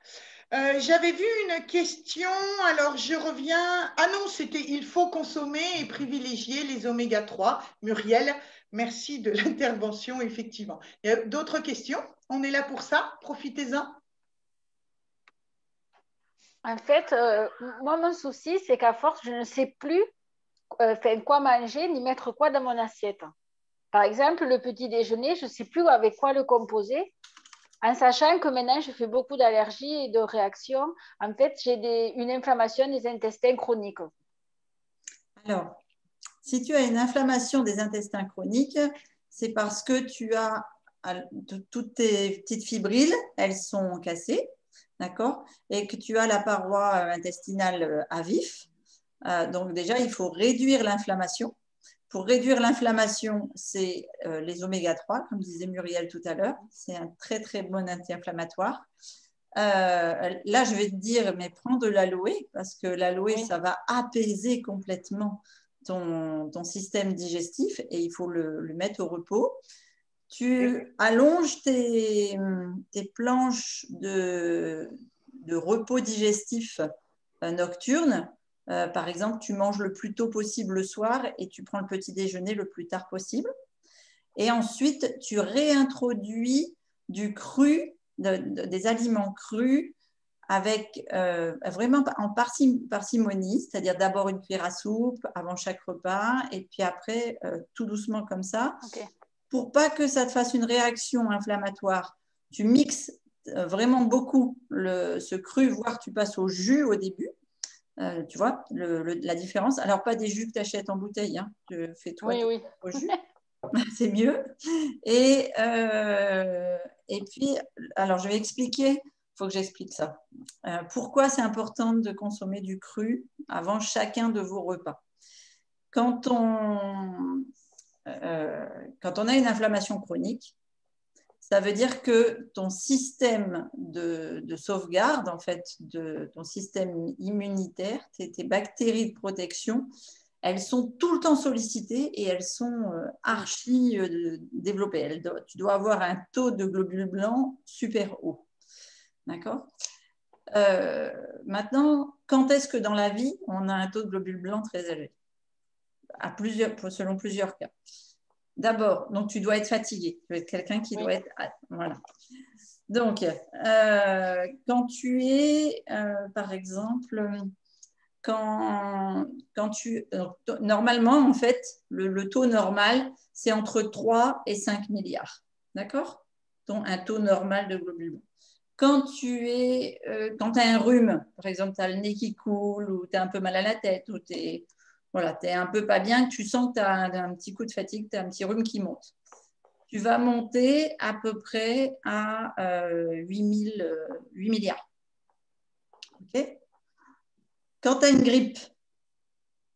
J'avais vu une question, alors je reviens. Ah non, c'était il faut consommer et privilégier les oméga 3. Muriel, merci de l'intervention, effectivement. Il y a d'autres questions? On est là pour ça, profitez-en.
En fait, moi, mon souci, c'est qu'à force, je ne sais plus quoi manger ni mettre quoi dans mon assiette. Par exemple, le petit déjeuner, je ne sais plus avec quoi le composer, en sachant que maintenant, je fais beaucoup d'allergies et de réactions. En fait, j'ai une inflammation des intestins chroniques.
Alors, si tu as une inflammation des intestins chroniques, c'est parce que tu as toutes tes petites fibrilles, elles sont cassées, d'accord, et que tu as la paroi intestinale à vif. Donc déjà, il faut réduire l'inflammation. Pour réduire l'inflammation, c'est les oméga 3, comme disait Muriel tout à l'heure. C'est un très, très bon anti-inflammatoire. Là, je vais te dire, mais prends de l'aloe, parce que l'aloe, oui, ça va apaiser complètement ton système digestif et il faut le mettre au repos. Tu allonges tes planches de repos digestif nocturne. Par exemple, tu manges le plus tôt possible le soir et tu prends le petit déjeuner le plus tard possible. Et ensuite, tu réintroduis du cru, des aliments crus avec vraiment en parcimonie, c'est-à-dire d'abord une cuillère à soupe avant chaque repas et puis après tout doucement comme ça.
Okay. Pour
pas que ça te fasse une réaction inflammatoire, tu mixes vraiment beaucoup ce cru, voire tu passes au jus au début. Tu vois la différence. Alors, pas des jus que tu achètes en bouteille, hein. Fais-toi
oui.
au jus, c'est mieux. Et puis, alors je vais expliquer, il faut que j'explique ça. Pourquoi c'est important de consommer du cru avant chacun de vos repas. Quand on a une inflammation chronique, ça veut dire que ton système de sauvegarde, en fait, de ton système immunitaire, tes bactéries de protection, elles sont tout le temps sollicitées et elles sont archi développées. Tu dois avoir un taux de globules blancs super haut. D'accord ? Maintenant, quand est-ce que dans la vie, on a un taux de globules blancs très élevé ? Selon plusieurs cas. D'abord, donc tu dois être fatigué. Tu dois être quelqu'un qui doit être… Voilà. Donc, quand tu es, par exemple, normalement, en fait, le taux normal, c'est entre 3 et 5 milliards. D'accord ? Donc, un taux normal de globules blancs. Quand tu as un rhume, par exemple, tu as le nez qui coule ou tu as un peu mal à la tête ou tu es… Voilà, tu es un peu pas bien, tu sens que tu as un petit coup de fatigue, tu as un petit rhume qui monte. Tu vas monter à peu près à 8 milliards. Okay. Quand tu as une grippe,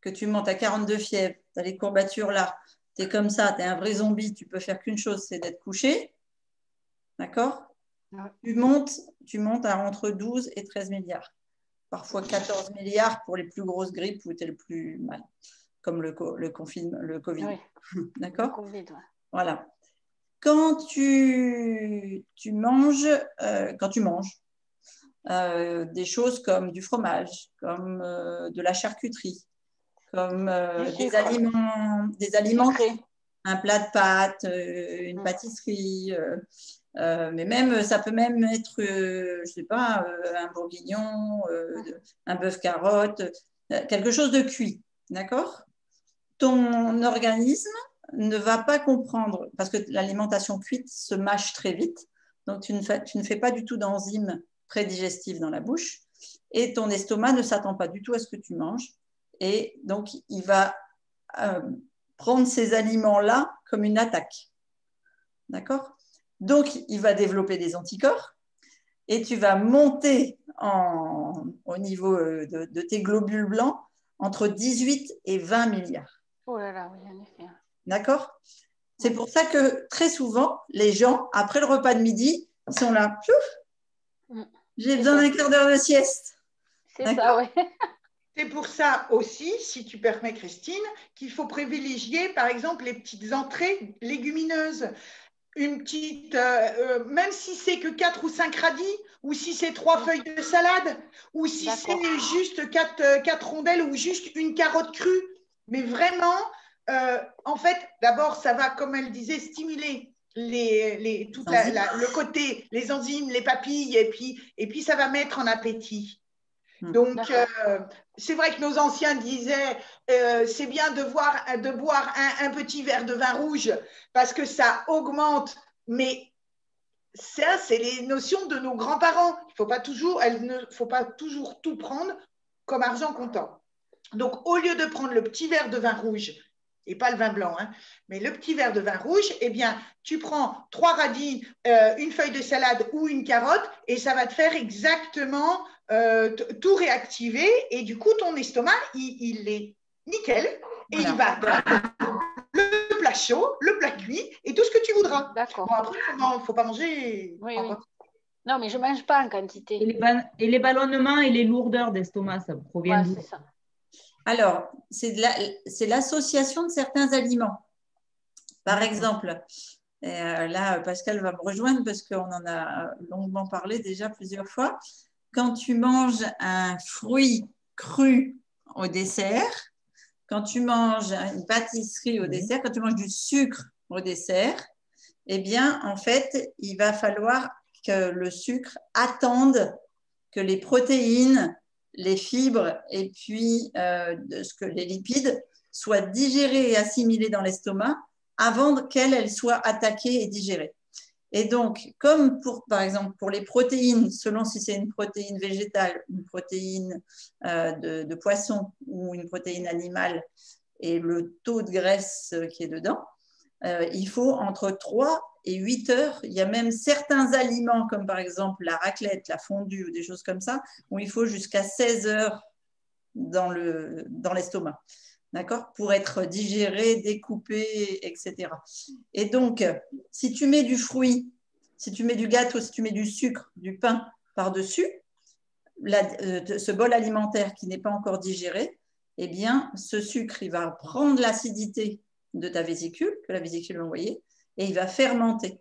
que tu montes à 42 fièvres, tu as les courbatures là, tu es comme ça, tu es un vrai zombie, tu peux faire qu'une chose, c'est d'être couché. D'accord ? tu montes à entre 12 et 13 milliards. Parfois 14 milliards pour les plus grosses grippes où tu es le plus mal, comme le Covid.
Oui.
D'accord ?
Covid, ouais.
Voilà. Quand tu manges, des choses comme du fromage, comme de la charcuterie, comme des aliments,
Sucré.
un plat de pâtes, une pâtisserie, mais même ça peut même être, je sais pas, un bourguignon, un bœuf carotte, quelque chose de cuit, d'accord ? Ton organisme ne va pas comprendre, parce que l'alimentation cuite se mâche très vite, donc tu ne fais pas du tout d'enzymes prédigestives dans la bouche, et ton estomac ne s'attend pas du tout à ce que tu manges, et donc il va prendre ces aliments-là comme une attaque. D'accord ? Donc, il va développer des anticorps, et tu vas monter au niveau de tes globules blancs entre 18 et 20 milliards.
Oh là là, oui, en effet.
D'accord ? C'est pour ça que très souvent, les gens, après le repas de midi, ils sont là. J'ai besoin d'un quart d'heure de sieste.
C'est ça, oui.
C'est pour ça aussi, si tu permets Christine, qu'il faut privilégier par exemple les petites entrées légumineuses. Une petite, même si c'est que 4 ou 5 radis, ou si c'est 3 feuilles de salade, ou si c'est juste 4 rondelles ou juste une carotte crue. Mais vraiment, en fait, d'abord, ça va, comme elle disait, stimuler le côté, les enzymes, les papilles, et puis ça va mettre en appétit. Donc, c'est vrai que nos anciens disaient c'est bien de boire un petit verre de vin rouge parce que ça augmente, mais ça, c'est les notions de nos grands-parents. Il ne faut pas toujours tout prendre comme argent comptant. Donc, au lieu de prendre le petit verre de vin rouge, et pas le vin blanc, hein, mais le petit verre de vin rouge, eh bien, tu prends 3 radis, une feuille de salade ou une carotte, et ça va te faire exactement tout réactiver, et du coup, ton estomac, il est nickel, et il va le plat chaud, le plat cuit, et tout ce que tu voudras.
D'accord.
Bon, après, il ne faut pas manger.
Oui. Non, mais je ne mange pas en quantité.
Et les ballonnements et les lourdeurs d'estomac, ça provient d'où ?
C'est ça.
Alors, c'est l'association de certains aliments. Par exemple, là, Pascal va me rejoindre parce qu'on en a longuement parlé déjà plusieurs fois. Quand tu manges un fruit cru au dessert, quand tu manges une pâtisserie au dessert, quand tu manges du sucre au dessert, eh bien, en fait, il va falloir que le sucre attende que les protéines, les fibres et puis les lipides soient digérés et assimilés dans l'estomac avant qu'elles soient attaquées et digérées. Et donc, comme par exemple pour les protéines, selon si c'est une protéine végétale, une protéine de poisson ou une protéine animale et le taux de graisse qui est dedans, il faut entre 3 et 8 heures. Il y a même certains aliments comme par exemple la raclette, la fondue ou des choses comme ça où il faut jusqu'à 16 heures dans l'estomac. D'accord ? Pour être digéré, découpé, etc. Et donc, si tu mets du fruit, si tu mets du gâteau, si tu mets du sucre, du pain par-dessus, ce bol alimentaire qui n'est pas encore digéré, eh bien, ce sucre, il va prendre l'acidité de ta vésicule, que la vésicule va envoyer, et il va fermenter.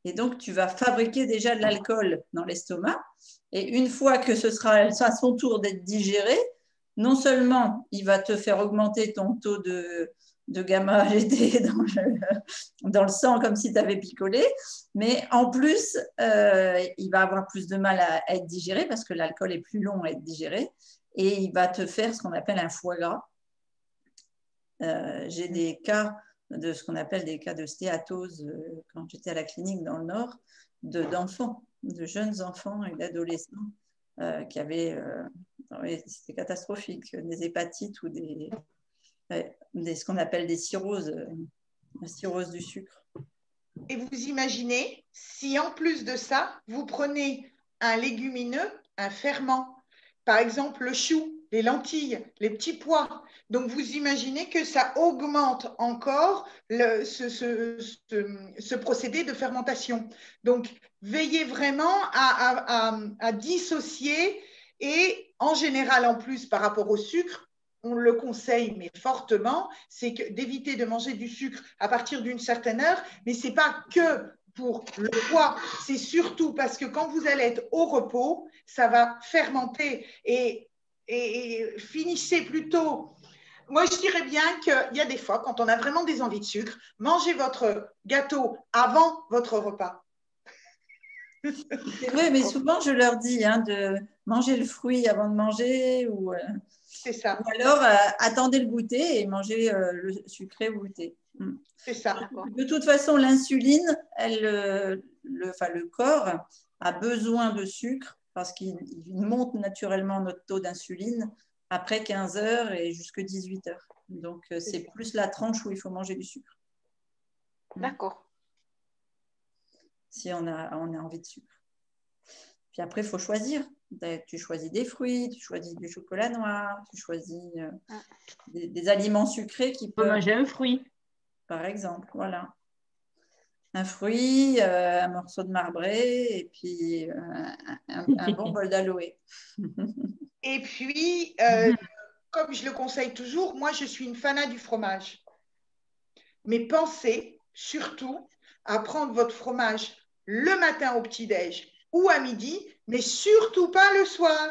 Et donc, tu vas fabriquer déjà de l'alcool dans l'estomac. Et une fois que ce sera à son tour d'être digéré, non seulement il va te faire augmenter ton taux de gamma-GT dans le sang comme si tu avais picolé, mais en plus, il va avoir plus de mal à être digéré parce que l'alcool est plus long à être digéré et il va te faire ce qu'on appelle un foie gras. J'ai des cas de ce qu'on appelle des cas de stéatose quand j'étais à la clinique dans le Nord d'enfants, de jeunes enfants et d'adolescents qui avaient, c'était catastrophique, des hépatites ou ce qu'on appelle des cirrhoses, la cirrhose du sucre.
Et vous imaginez, si en plus de ça, vous prenez un légumineux, un ferment, par exemple le chou. les lentilles, les petits pois. Donc, vous imaginez que ça augmente encore ce procédé de fermentation. Donc, veillez vraiment à dissocier et en général, en plus, par rapport au sucre, on le conseille, mais fortement, c'est d'éviter de manger du sucre à partir d'une certaine heure, mais ce n'est pas que pour le poids, c'est surtout parce que quand vous allez être au repos, ça va fermenter et finissez plutôt. Moi, je dirais bien qu'il y a des fois, quand on a vraiment des envies de sucre, mangez votre gâteau avant votre repas.
C'est vrai, mais souvent, je leur dis de manger le fruit avant de manger
c'est ça.
Ou alors attendez le goûter et mangez le sucré au goûter.
C'est ça.
De toute façon, l'insuline, le corps a besoin de sucre parce qu'il monte naturellement notre taux d'insuline après 15 heures et jusqu'à 18 heures. Donc, c'est plus la tranche où il faut manger du sucre.
D'accord.
Si on a envie de sucre. Puis après, il faut choisir. Tu choisis des fruits, tu choisis du chocolat noir, tu choisis des aliments sucrés qui peuvent…
manger un fruit.
Par exemple, voilà. Un fruit, un morceau de marbré et puis un bon bol d'aloe.
Et puis, comme je le conseille toujours, moi, je suis une fanat du fromage. Mais pensez surtout à prendre votre fromage le matin au petit-déj ou à midi, mais surtout pas le soir.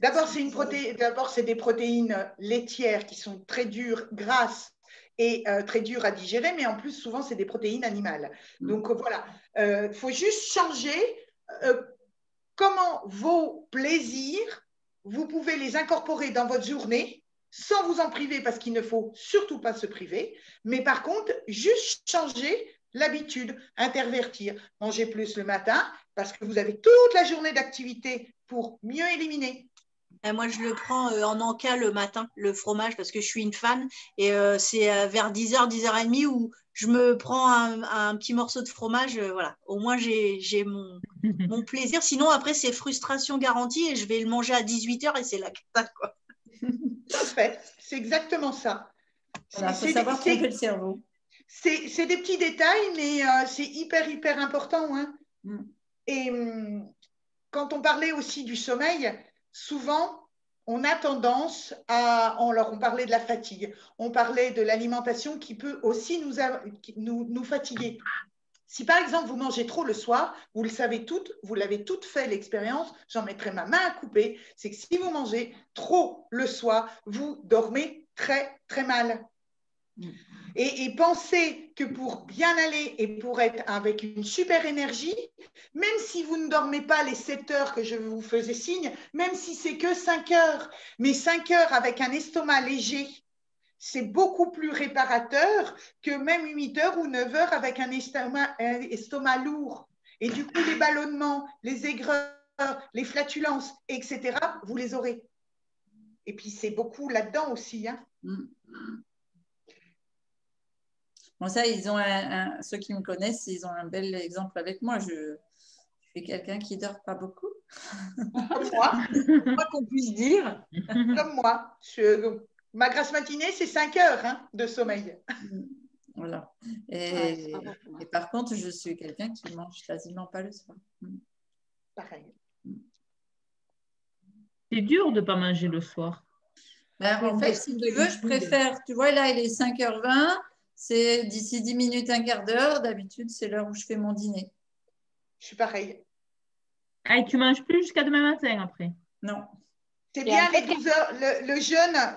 D'abord, c'est des protéines laitières qui sont très dures, grasses et très dures à digérer, mais en plus, souvent, c'est des protéines animales. Donc, voilà, il faut juste changer comment vos plaisirs, vous pouvez les incorporer dans votre journée sans vous en priver parce qu'il ne faut surtout pas se priver, mais par contre, juste changer l'habitude, intervertir, manger plus le matin parce que vous avez toute la journée d'activité pour mieux éliminer.
Et moi, je le prends en encas le matin, le fromage, parce que je suis une fan. Et c'est vers 10h, 10h30 où je me prends un petit morceau de fromage. Voilà. Au moins, j'ai mon plaisir. Sinon, après, c'est frustration garantie et je vais le manger à 18h et c'est la cata, quoi.
Parfait. C'est exactement ça.
Il faut savoir tromper le cerveau.
C'est des petits détails, mais c'est hyper important. Hein. Et quand on parlait aussi du sommeil, souvent, on a tendance on parlait de la fatigue, on parlait de l'alimentation qui peut aussi nous fatiguer. Si par exemple, vous mangez trop le soir, vous le savez toutes, vous l'avez toutes fait l'expérience, j'en mettrai ma main à couper, c'est que si vous mangez trop le soir, vous dormez très, très mal. Et pensez que pour bien aller et pour être avec une super énergie, même si vous ne dormez pas les 7 heures que je vous faisais signe, même si c'est que 5 heures, mais 5 heures avec un estomac léger, c'est beaucoup plus réparateur que même 8 heures ou 9 heures avec un estomac lourd. Et du coup, les ballonnements, les aigreurs, les flatulences, etc., vous les aurez. Et puis, c'est beaucoup là-dedans aussi. Hein.
Bon, ça, ceux qui me connaissent, ils ont un bel exemple avec moi. Je suis quelqu'un qui ne dort pas beaucoup.
Comme moi.
Pas qu'on puisse dire.
Comme moi. Ma grasse matinée, c'est 5 heures de sommeil.
Voilà. Et par contre, je suis quelqu'un qui ne mange quasiment pas le soir.
Pareil.
C'est dur de ne pas manger le soir.
En fait, si tu veux, je préfère. Tu vois, là, il est 5h20. C'est d'ici 10 minutes, un quart d'heure. D'habitude, c'est l'heure où je fais mon dîner.
Je suis pareil.
Ah, et tu ne manges plus jusqu'à demain matin après?
Non.
C'est bien les 12 heures,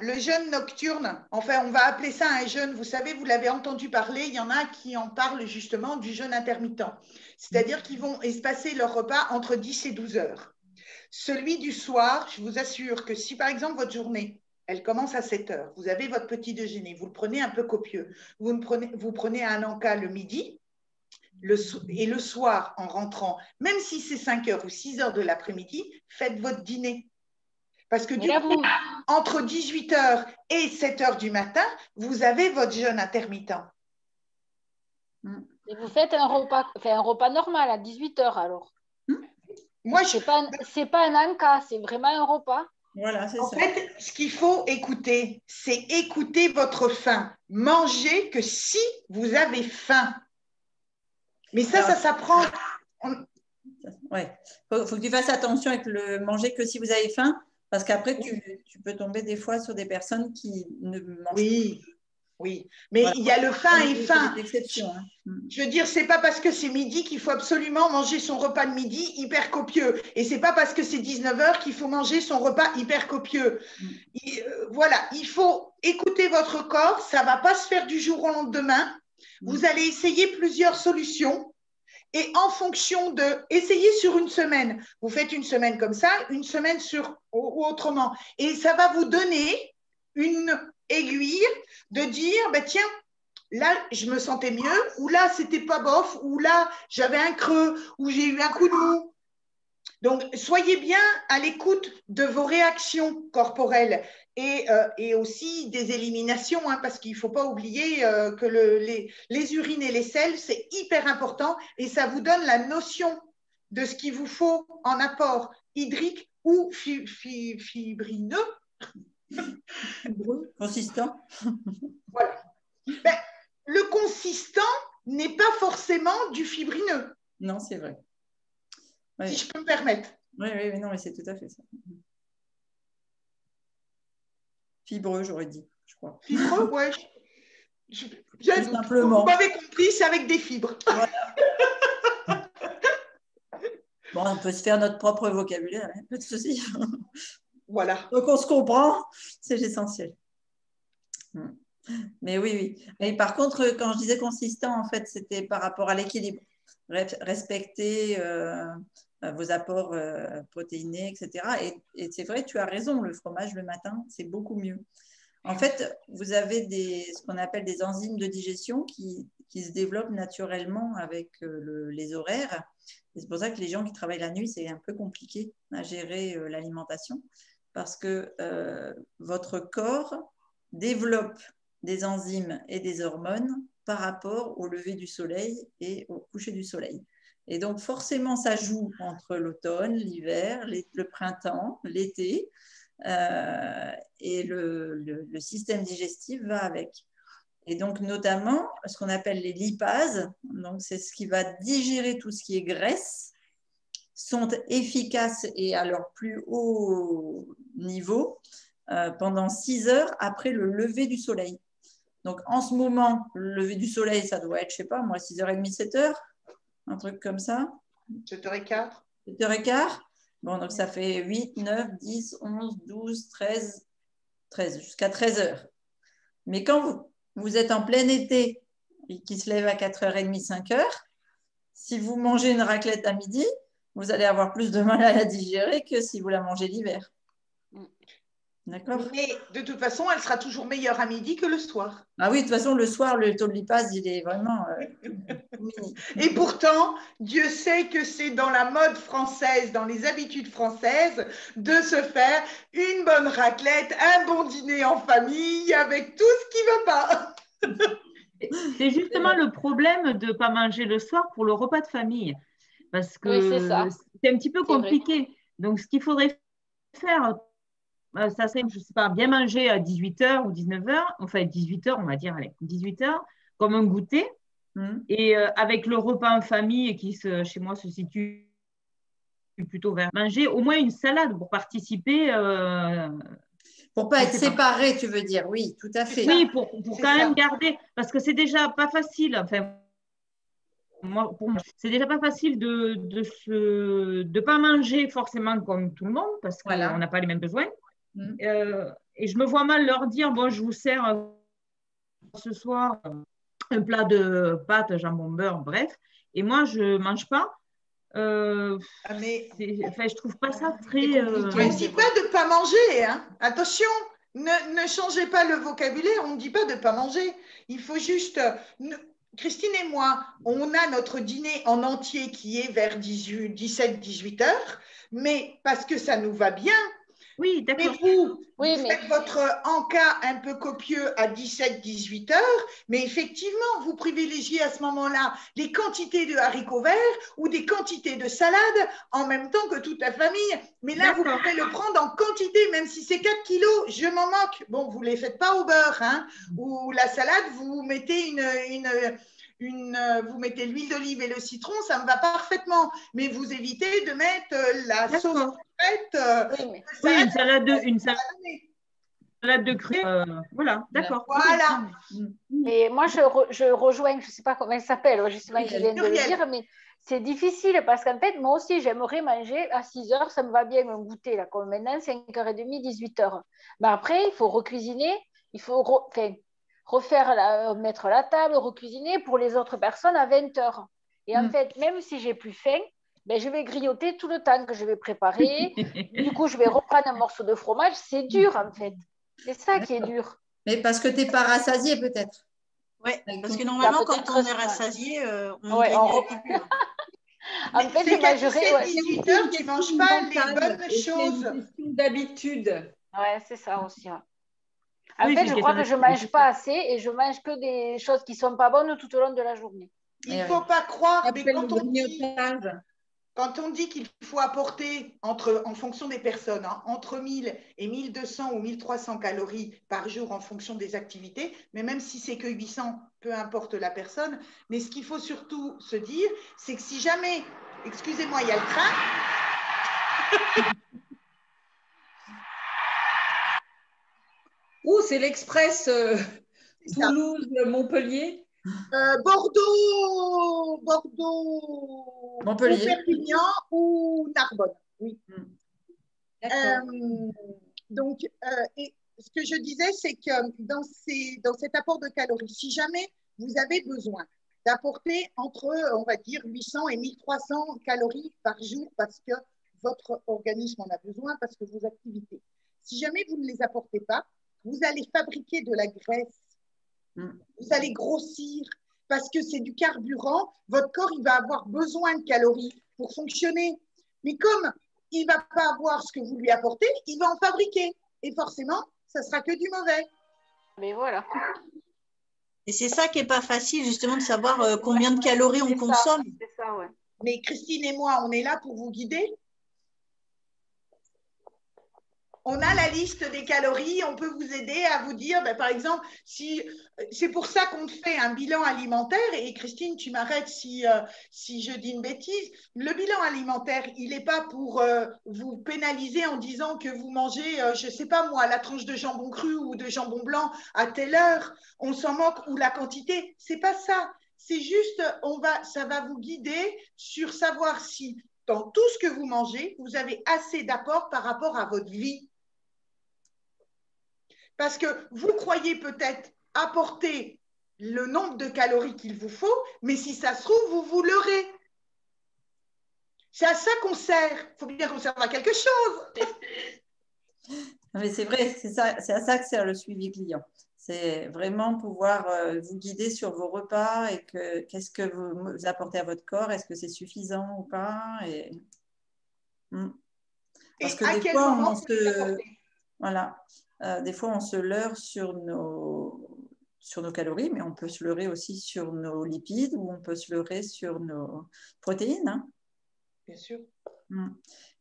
le jeûne nocturne. Enfin, on va appeler ça un jeûne. Vous savez, vous l'avez entendu parler, il y en a qui en parlent justement du jeûne intermittent. C'est-à-dire qu'ils vont espacer leur repas entre 10 et 12 heures. Celui du soir, je vous assure que si par exemple votre journée, elle commence à 7 heures, vous avez votre petit déjeuner, vous le prenez un peu copieux, vous prenez un encas le midi, et le soir en rentrant, même si c'est 5 heures ou 6 heures de l'après-midi, faites votre dîner. Parce que du coup, entre 18 heures et 7 heures du matin, vous avez votre jeûne intermittent.
Et vous faites un repas normal à 18 heures alors?
Moi,
c'est pas un encas, c'est vraiment un repas.
Voilà, c'est
En
ça.
fait, ce qu'il faut écouter, c'est écouter votre faim. Mangez que si vous avez faim. Mais ça s'apprend.
Ouais. Faut que tu fasses attention avec le manger que si vous avez faim, parce qu'après, tu peux tomber des fois sur des personnes qui ne mangent
Oui, oui. Mais
Voilà.
il y a le faim et faim.
Des exceptions. Hein.
Je veux dire, c'est pas parce que c'est midi qu'il faut absolument manger son repas de midi hyper copieux. Et c'est pas parce que c'est 19h qu'il faut manger son repas hyper copieux. Voilà, il faut écouter votre corps. Ça va pas se faire du jour au lendemain. Vous allez essayer plusieurs solutions. Et en fonction de, essayez sur une semaine. Vous faites une semaine comme ça, une semaine ou autrement. Et ça va vous donner une aiguille de dire, ben tiens, là, je me sentais mieux, ou là, c'était pas bof, ou là, j'avais un creux, ou j'ai eu un coup de mou. Donc, soyez bien à l'écoute de vos réactions corporelles et aussi des éliminations, hein, parce qu'il ne faut pas oublier que les urines et les selles, c'est hyper important et ça vous donne la notion de ce qu'il vous faut en apport hydrique ou fibrineux.
Consistant.
Voilà. Ben, le consistant n'est pas forcément du fibrineux.
Non, c'est vrai.
Oui. Si je peux me permettre.
Oui, non, mais c'est tout à fait ça. Fibreux, j'aurais dit, je crois.
Fibreux, ouais.
Simplement.
Vous m'avez compris, c'est avec des fibres.
Voilà. Bon, on peut se faire notre propre vocabulaire, hein, pas de souci.
Voilà.
Donc, on se comprend, c'est l'essentiel. Mais oui. Et par contre, quand je disais consistant, en fait, c'était par rapport à l'équilibre. Respecter vos apports protéinés, etc. Et c'est vrai, tu as raison, le fromage le matin, c'est beaucoup mieux. En fait, vous avez ce qu'on appelle des enzymes de digestion qui se développent naturellement avec les horaires. C'est pour ça que les gens qui travaillent la nuit, c'est un peu compliqué à gérer l'alimentation parce que votre corps développe des enzymes et des hormones par rapport au lever du soleil et au coucher du soleil. Et donc, forcément, ça joue entre l'automne, l'hiver, le printemps, l'été, et le système digestif va avec. Et donc, notamment, ce qu'on appelle les lipases, donc c'est ce qui va digérer tout ce qui est graisse, sont efficaces et à leur plus haut niveau pendant 6 heures après le lever du soleil. Donc, en ce moment, le lever du soleil, ça doit être, je ne sais pas, moi, 6h30, 7h, un truc comme ça.
7h15.
7h15. Bon, donc ça fait 8, 9, 10, 11, 12, 13, jusqu'à 13h. Mais quand vous êtes en plein été et qui se lève à 4h30, 5h, si vous mangez une raclette à midi, vous allez avoir plus de mal à la digérer que si vous la mangez l'hiver. D'accord.
Mais de toute façon, elle sera toujours meilleure à midi que le soir.
Ah oui, de toute façon, le soir, le taux de lipase, il est vraiment mini.
Et pourtant, Dieu sait que c'est dans la mode française, dans les habitudes françaises, de se faire une bonne raclette, un bon dîner en famille, avec tout ce qui ne va pas.
C'est justement le problème de ne pas manger le soir pour le repas de famille. Parce que c'est un petit peu compliqué. Donc, ce qu'il faudrait faire, ça serait, je ne sais pas, bien manger à 18h ou 19h, enfin 18h, on va dire, allez, 18h, comme un goûter. Et avec le repas en famille qui, chez moi, se situe plutôt vers manger, au moins une salade pour participer.
Pour ne pas être séparé, tu veux dire, oui, tout à fait.
Oui, pour quand même garder, parce que c'est déjà pas facile. Enfin, pour moi, c'est déjà pas facile de pas manger forcément comme tout le monde, parce qu'on n'a pas les mêmes besoins. Et je me vois mal leur dire, bon, je vous sers ce soir un plat de pâtes, jambon beurre, bref. Et moi, je ne mange pas. Je trouve pas ça très…
On ne dit pas de ne pas manger. Hein. Attention, ne changez pas le vocabulaire. On ne dit pas de ne pas manger. Il faut juste… Christine et moi, on a notre dîner en entier qui est vers 17-18 heures, mais parce que ça nous va bien.
Oui, d'accord.
Mais vous faites votre encas un peu copieux à 17-18 heures, mais effectivement, vous privilégiez à ce moment-là les quantités de haricots verts ou des quantités de salade en même temps que toute la famille. Mais là, vous pouvez le prendre en quantité, même si c'est 4 kilos, je m'en moque. Bon, vous ne les faites pas au beurre, hein, ou la salade, vous mettez vous mettez l'huile d'olive et le citron, ça me va parfaitement. Mais vous évitez de mettre la sauce faite.
Oui, une salade de cru. Voilà, d'accord.
Voilà.
Et moi, je rejoins, je ne sais pas comment elle s'appelle, justement, qui vient de le dire, mais c'est difficile parce qu'en fait, moi aussi, j'aimerais manger à 6 heures, ça me va bien un goûter, là, comme maintenant, 5h30, 18h. Mais après, il faut recuisiner, il faut mettre la table, recuisiner pour les autres personnes à 20h. Et en fait, même si j'ai plus faim, ben, je vais grignoter tout le temps que je vais préparer. Du coup, je vais reprendre un morceau de fromage. C'est dur, en fait. C'est ça qui est dur.
Mais parce que tu n'es pas rassasié, peut-être.
Oui, parce que normalement, quand on est rassasié, on
grignote. En fait, je mangerai. 18 heures, tu ne manges pas les bonnes choses.
C'est une question d'habitude.
Oui, c'est ça aussi. Ouais. En fait, je crois que je ne mange pas assez et je mange que des choses qui ne sont pas bonnes tout au long de la journée.
Il ne faut pas croire, mais quand on dit qu'il faut apporter, en fonction des personnes, hein, entre 1000 et 1200 ou 1300 calories par jour en fonction des activités, mais même si c'est que 800, peu importe la personne, mais ce qu'il faut surtout se dire, c'est que si jamais, excusez-moi, il y a le train.
C'est l'Express Toulouse-Montpellier.
Bordeaux,
Montpellier,
Perpignan ou Narbonne. Oui. Donc, et ce que je disais, c'est que dans cet apport de calories, si jamais vous avez besoin d'apporter entre, on va dire, 800 et 1300 calories par jour parce que votre organisme en a besoin, parce que vos activités. Si jamais vous ne les apportez pas, vous allez fabriquer de la graisse. Vous allez grossir parce que c'est du carburant. Votre corps, il va avoir besoin de calories pour fonctionner. Mais comme il ne va pas avoir ce que vous lui apportez, il va en fabriquer. Et forcément, ça ne sera que du mauvais.
Mais voilà.
Et c'est ça qui n'est pas facile, justement, de savoir combien de calories on consomme.
C'est ça, ouais.
Mais Christine et moi, on est là pour vous guider. On a la liste des calories, on peut vous aider à vous dire, par exemple, si c'est pour ça qu'on fait un bilan alimentaire, et Christine, tu m'arrêtes si je dis une bêtise, le bilan alimentaire, il n'est pas pour vous pénaliser en disant que vous mangez, je ne sais pas moi, la tranche de jambon cru ou de jambon blanc à telle heure, on s'en moque, ou la quantité, c'est pas ça. C'est juste, ça va vous guider sur savoir si dans tout ce que vous mangez, vous avez assez d'apport par rapport à votre vie. Parce que vous croyez peut-être apporter le nombre de calories qu'il vous faut, mais si ça se trouve, vous leurrez. C'est à ça qu'on sert. Il faut bien qu'on serve à quelque chose.
Mais c'est vrai, c'est à ça que sert le suivi client. C'est vraiment pouvoir vous guider sur vos repas et qu'est-ce que vous apportez à votre corps, est-ce que c'est suffisant ou pas. Parce que des fois, on se... Voilà. Des fois, on se leurre sur nos calories, mais on peut se leurrer aussi sur nos lipides ou on peut se leurrer sur nos protéines. Hein.
Bien sûr.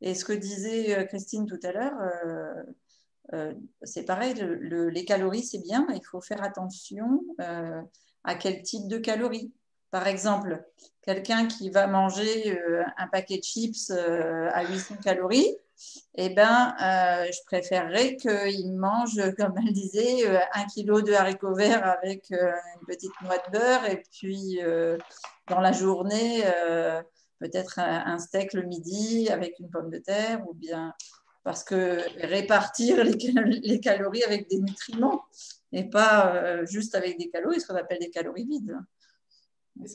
Et ce que disait Christine tout à l'heure, c'est pareil, les calories, c'est bien, mais il faut faire attention à quel type de calories. Par exemple, quelqu'un qui va manger un paquet de chips à 800 calories, je préférerais qu'il mange, comme elle disait, 1 kilo de haricots verts avec une petite noix de beurre et puis dans la journée, peut-être un steak le midi avec une pomme de terre ou bien parce que répartir les calories avec des nutriments et pas juste avec des calories, ce qu'on appelle des calories vides.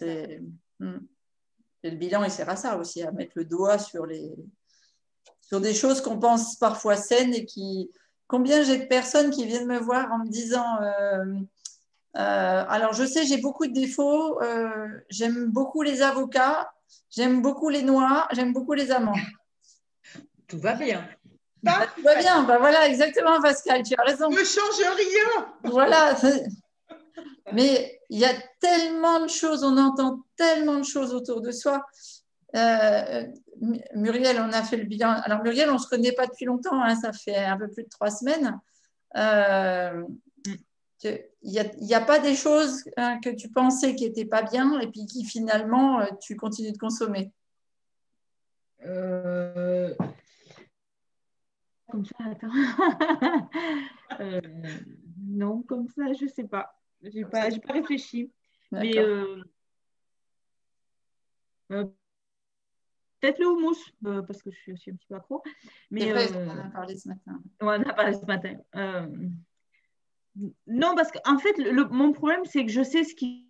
Et le bilan, il sert à ça aussi, à mettre le doigt sur des choses qu'on pense parfois saines et combien j'ai de personnes qui viennent me voir en me disant alors je sais, j'ai beaucoup de défauts, j'aime beaucoup les avocats, j'aime beaucoup les noix, j'aime beaucoup les amandes.
Tout va bien.
Tout va bien, voilà, exactement, Pascal, tu as raison.
Ne change rien.
Voilà. Mais il y a tellement de choses, on entend tellement de choses autour de soi. Muriel, on a fait le bilan. Alors, Muriel, on ne se connaît pas depuis longtemps, hein, ça fait un peu plus de 3 semaines. Il n'y a pas des choses que tu pensais qui n'étaient pas bien et puis qui finalement, tu continues de consommer.
Comme ça, attends. Non, comme ça, je ne sais pas. Je n'ai pas réfléchi. Mais peut-être le houmous, parce que je suis aussi un petit peu accro. Mais
vrai, on en a parlé ce matin.
Ouais, on en a parlé ce matin. Non, parce qu'en fait, mon problème, c'est que je sais ce qu'il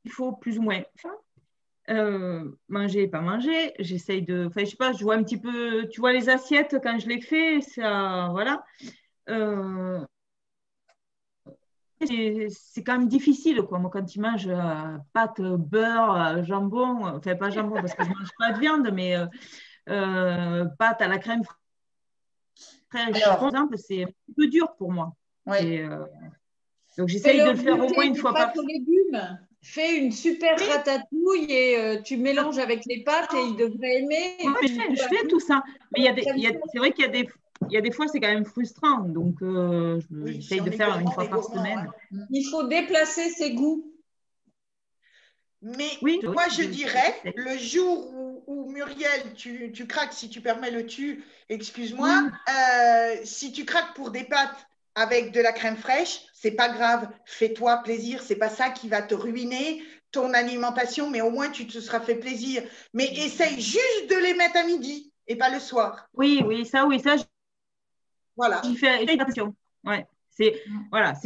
faut plus ou moins faire. Manger, pas manger. J'essaye de. Enfin, je sais pas, je vois un petit peu. Tu vois les assiettes quand je les fais, ça. Voilà. C'est quand même difficile, quoi. Moi, quand tu manges pâtes, beurre, jambon, enfin, pas jambon parce que je ne mange pas de viande, mais pâtes à la crème fraîche, par exemple, c'est un peu dur pour moi.
Oui.
Donc, j'essaye de le faire au moins une fois par
semaine. Légumes. Fais une super ratatouille et tu mélanges avec les pâtes et il devrait aimer.
Ouais, je fais tout ça. Mais c'est vrai qu'il y a des fois, c'est quand même frustrant. Donc, j'essaye de faire une fois par semaine.
Ouais. Il faut déplacer ses goûts.
Mais moi, je dirais, le jour où Muriel, tu craques, si tu permets le tu, excuse-moi, si tu craques pour des pâtes avec de la crème fraîche, c'est pas grave, fais-toi plaisir, c'est pas ça qui va te ruiner ton alimentation, mais au moins tu te seras fait plaisir. Mais essaye juste de les mettre à midi et pas le soir.
Oui, ça.
Voilà.
J'y fais attention. Ouais, c'est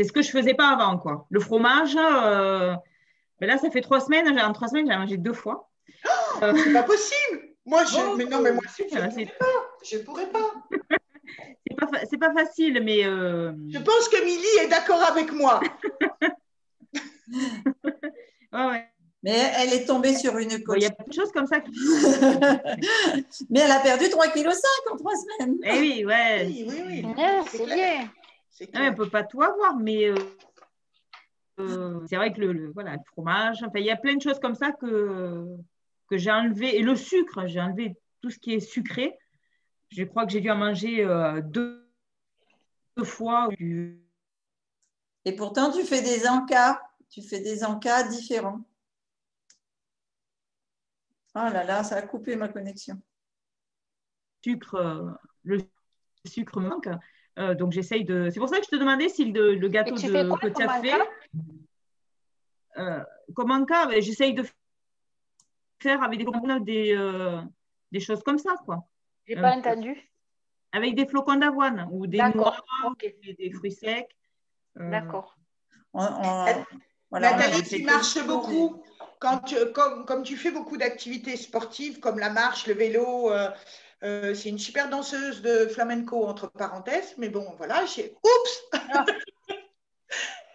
ce que je faisais pas avant, quoi. Le fromage, mais là, ça fait 3 semaines. En 3 semaines, j'ai mangé 2 fois.
C'est pas possible. Moi, mais moi, je pourrais pas.
C'est pas facile, mais.
Je pense que Milly est d'accord avec moi.
Ouais.
Mais elle est tombée sur une coach.
Il y a plein de choses comme ça.
Mais elle a perdu 3,5 kg en 3 semaines.
Eh oui, ouais.
Oui.
C'est bien.
On ne peut pas tout avoir, mais c'est vrai que le fromage, enfin, il y a plein de choses comme ça que j'ai enlevé. Et le sucre, j'ai enlevé tout ce qui est sucré. Je crois que j'ai dû en manger 2 fois.
Et pourtant, tu fais des encas. Tu fais des encas différents. Oh là là, ça a coupé ma connexion.
Le sucre manque. Donc, j'essaye de… C'est pour ça que je te demandais si le gâteau que tu as fait… comme encas, j'essaye de faire avec des choses comme ça, quoi.
J'ai pas entendu.
Avec des flocons d'avoine ou des noix, des fruits secs.
D'accord.
Nathalie, tu marches beaucoup. Comme tu fais beaucoup d'activités sportives comme la marche, le vélo, c'est une super danseuse de flamenco, entre parenthèses. Mais bon, voilà, oups.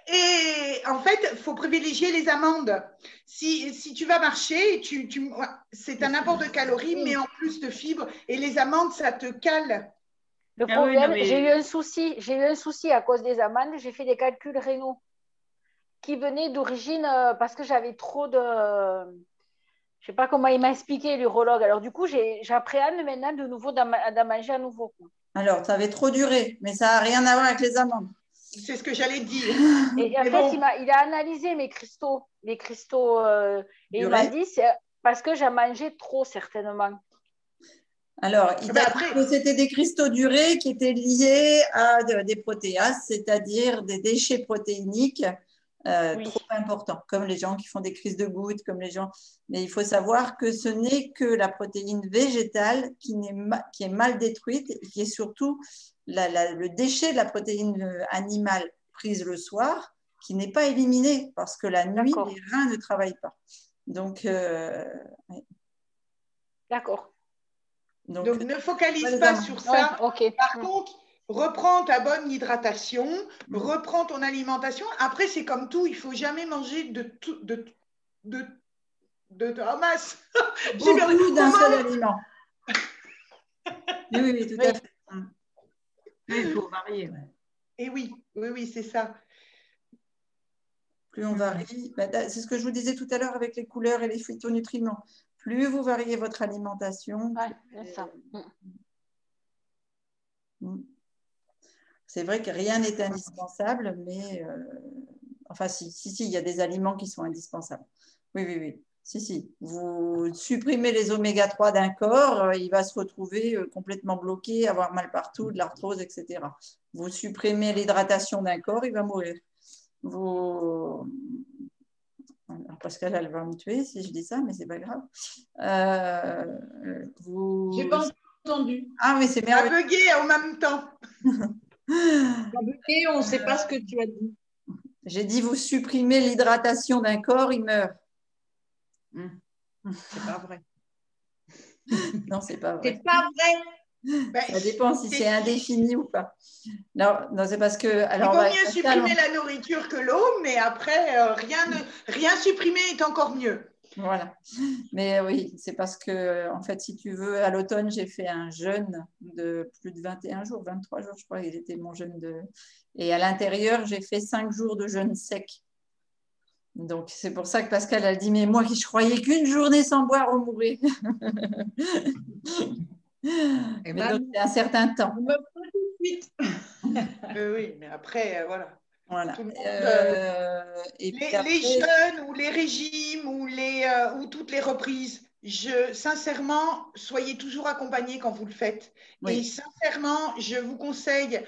Et en fait, il faut privilégier les amandes. Si tu vas marcher, c'est un apport de calories, mais en plus de fibres. Et les amandes, ça te cale.
Le problème, j'ai eu un souci à cause des amandes. J'ai fait des calculs rénaux qui venaient d'origine parce que j'avais trop de… Je ne sais pas comment il m'a expliqué, l'urologue. Alors, du coup, j'appréhende maintenant de nouveau d'en manger à nouveau.
Alors, tu avais trop duré, mais ça n'a rien à voir avec les amandes.
C'est ce que j'allais dire.
Et en fait, il a analysé mes cristaux. Et il m'a dit, c'est parce que j'ai mangé trop, certainement.
Alors, il a dit que c'était des cristaux durés qui étaient liés à des protéases, c'est-à-dire des déchets protéiniques trop importants, comme les gens qui font des crises de gouttes, comme les gens… Mais il faut savoir que ce n'est que la protéine végétale qui est mal détruite et qui est surtout le déchet de la protéine animale prise le soir qui n'est pas éliminé parce que la nuit, les reins ne travaillent pas. Donc,
D'accord.
Donc, ne focalise pas sur ça. Par contre, reprends ta bonne hydratation, reprends ton alimentation. Après, c'est comme tout, il ne faut jamais manger en masse.
Beaucoup d'un seul aliment. Oui, tout à fait.
Oui, il faut varier.
Et oui, c'est ça.
Plus on varie, c'est ce que je vous disais tout à l'heure avec les couleurs et les phytonutriments. Plus vous variez votre alimentation.
C'est ça.
C'est vrai que rien n'est indispensable, mais enfin, si, il y a des aliments qui sont indispensables. Oui. Si. Vous supprimez les oméga 3 d'un corps, il va se retrouver complètement bloqué, avoir mal partout, de l'arthrose, etc. Vous supprimez l'hydratation d'un corps, il va mourir. Alors, Pascal, elle va me tuer si je dis ça, mais c'est pas grave.
J'ai pas entendu.
Ah, mais c'est merveilleux.
À bugger en même temps.
Et on ne sait pas ce que tu as dit.
J'ai dit, vous supprimez l'hydratation d'un corps, il meurt.
C'est pas vrai.
Non, c'est pas vrai.
C'est pas vrai.
Ça dépend si c'est indéfini ou pas. Non, c'est parce que. Alors,
il vaut mieux supprimer la nourriture que l'eau, mais après, rien supprimer est encore mieux.
Voilà. Mais oui, c'est parce que, en fait, si tu veux, à l'automne, j'ai fait un jeûne de plus de 21 jours, 23 jours, je crois, il était mon jeûne de. Et à l'intérieur, j'ai fait 5 jours de jeûne sec. Donc, c'est pour ça que Pascal a dit, mais moi, je croyais qu'une journée sans boire, on mourrait. Mais donc, c'est un certain temps.
Tout de suite.
Oui, mais après, voilà.
Voilà.
Les jeûnes ou les régimes ou toutes les reprises, sincèrement, soyez toujours accompagnés quand vous le faites. Oui. Et sincèrement, je vous conseille,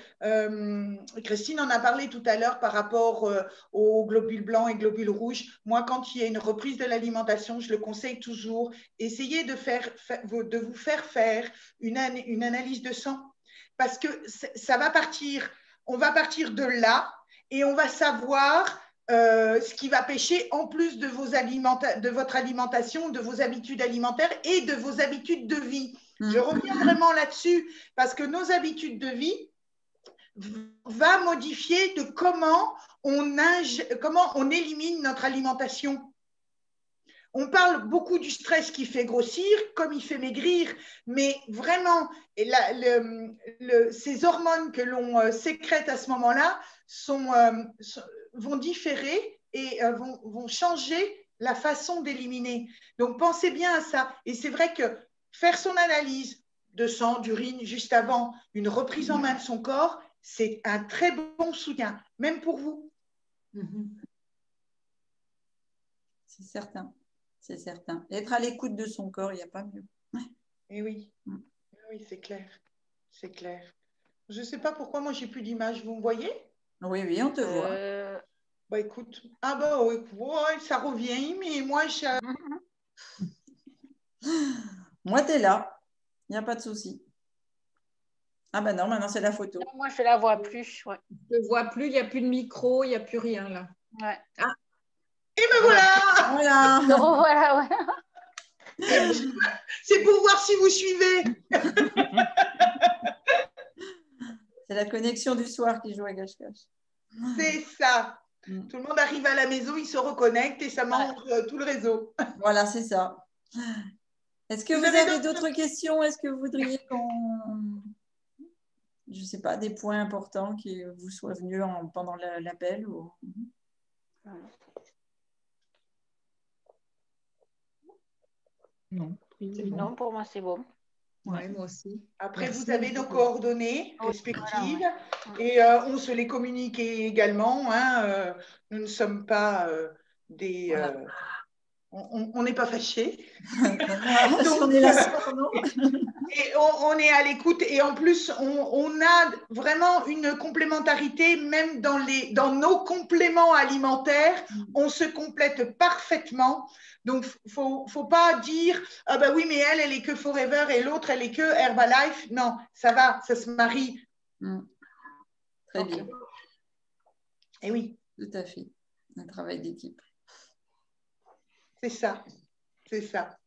Christine en a parlé tout à l'heure par rapport aux globules blancs et globules rouges. Moi, quand il y a une reprise de l'alimentation, je le conseille toujours. Essayez de vous faire faire une analyse de sang parce que ça va partir, on va partir de là. Et on va savoir ce qui va pêcher en plus de votre alimentation, de vos habitudes alimentaires et de vos habitudes de vie. Je reviens vraiment là-dessus parce que nos habitudes de vie vont modifier de comment on élimine notre alimentation. On parle beaucoup du stress qui fait grossir, comme il fait maigrir, mais vraiment, ces hormones que l'on sécrète à ce moment-là vont différer et vont changer la façon d'éliminer. Donc, pensez bien à ça. Et c'est vrai que faire son analyse de sang, d'urine, juste avant une reprise en main de son corps, c'est un très bon soutien, même pour vous.
C'est certain. C'est certain. Être à l'écoute de son corps, il n'y a pas mieux.
Et oui, oui, c'est clair. C'est clair. Je ne sais pas pourquoi moi, j'ai plus d'image. Vous me voyez?
Oui, on te voit.
Bah écoute, ouais, ça revient, mais moi,
Moi, tu es là. Il n'y a pas de souci. Ah ben non, maintenant, c'est la photo.
Non, moi, je ne la vois plus. Ouais.
Je ne vois plus, il n'y a plus de micro, il n'y a plus rien là.
Ouais.
Ah. Et me voilà.
Voilà, ouais.
C'est pour voir si vous suivez.
C'est la connexion du soir qui joue à cache-cache.
C'est ça. Tout le monde arrive à la maison, il se reconnecte et ça montre tout le réseau.
Voilà, c'est ça. Est-ce que vous avez d'autres questions? Est-ce que vous voudriez qu'on... Je ne sais pas, des points importants qui vous soient venus pendant l'appel ou...
Non, pour moi, c'est bon.
Oui, moi aussi.
Après,
merci.
Vous avez nos coordonnées respectives et on se les communique également. Hein, nous ne sommes pas des... on n'est pas fâchés.
Donc, on est là, non.
Et on est à l'écoute et en plus, on a vraiment une complémentarité, même dans nos compléments alimentaires, on se complète parfaitement. Donc, il ne faut pas dire « Ah ben oui, mais elle est que Forever et l'autre, elle est que Herbalife ». Non, ça va, ça se marie.
Très bien.
Et oui.
Tout à fait. Un travail d'équipe.
C'est ça. C'est ça.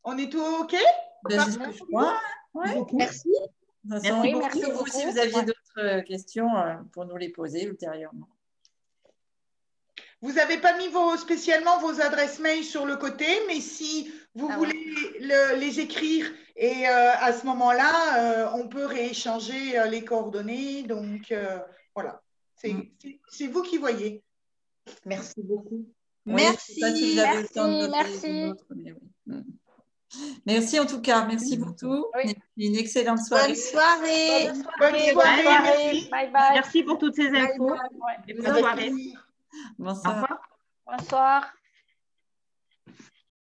On est tout OK?
C'est ce que je crois. Ouais.
Merci.
Merci beaucoup. Si vous aviez d'autres questions, pour nous les poser ultérieurement.
Vous n'avez pas mis spécialement vos adresses mail sur le côté, mais si vous voulez les écrire, et à ce moment-là, on peut rééchanger les coordonnées. Donc, voilà, c'est vous qui voyez. Merci beaucoup.
Merci.
Merci en tout cas. Merci pour tout.
Oui.
Une excellente soirée.
Bonne soirée.
Bonne soirée.
Merci. Bye bye.
Merci pour toutes ces infos. Et bonne soirée.
Bonsoir.
Au revoir.
Bonsoir.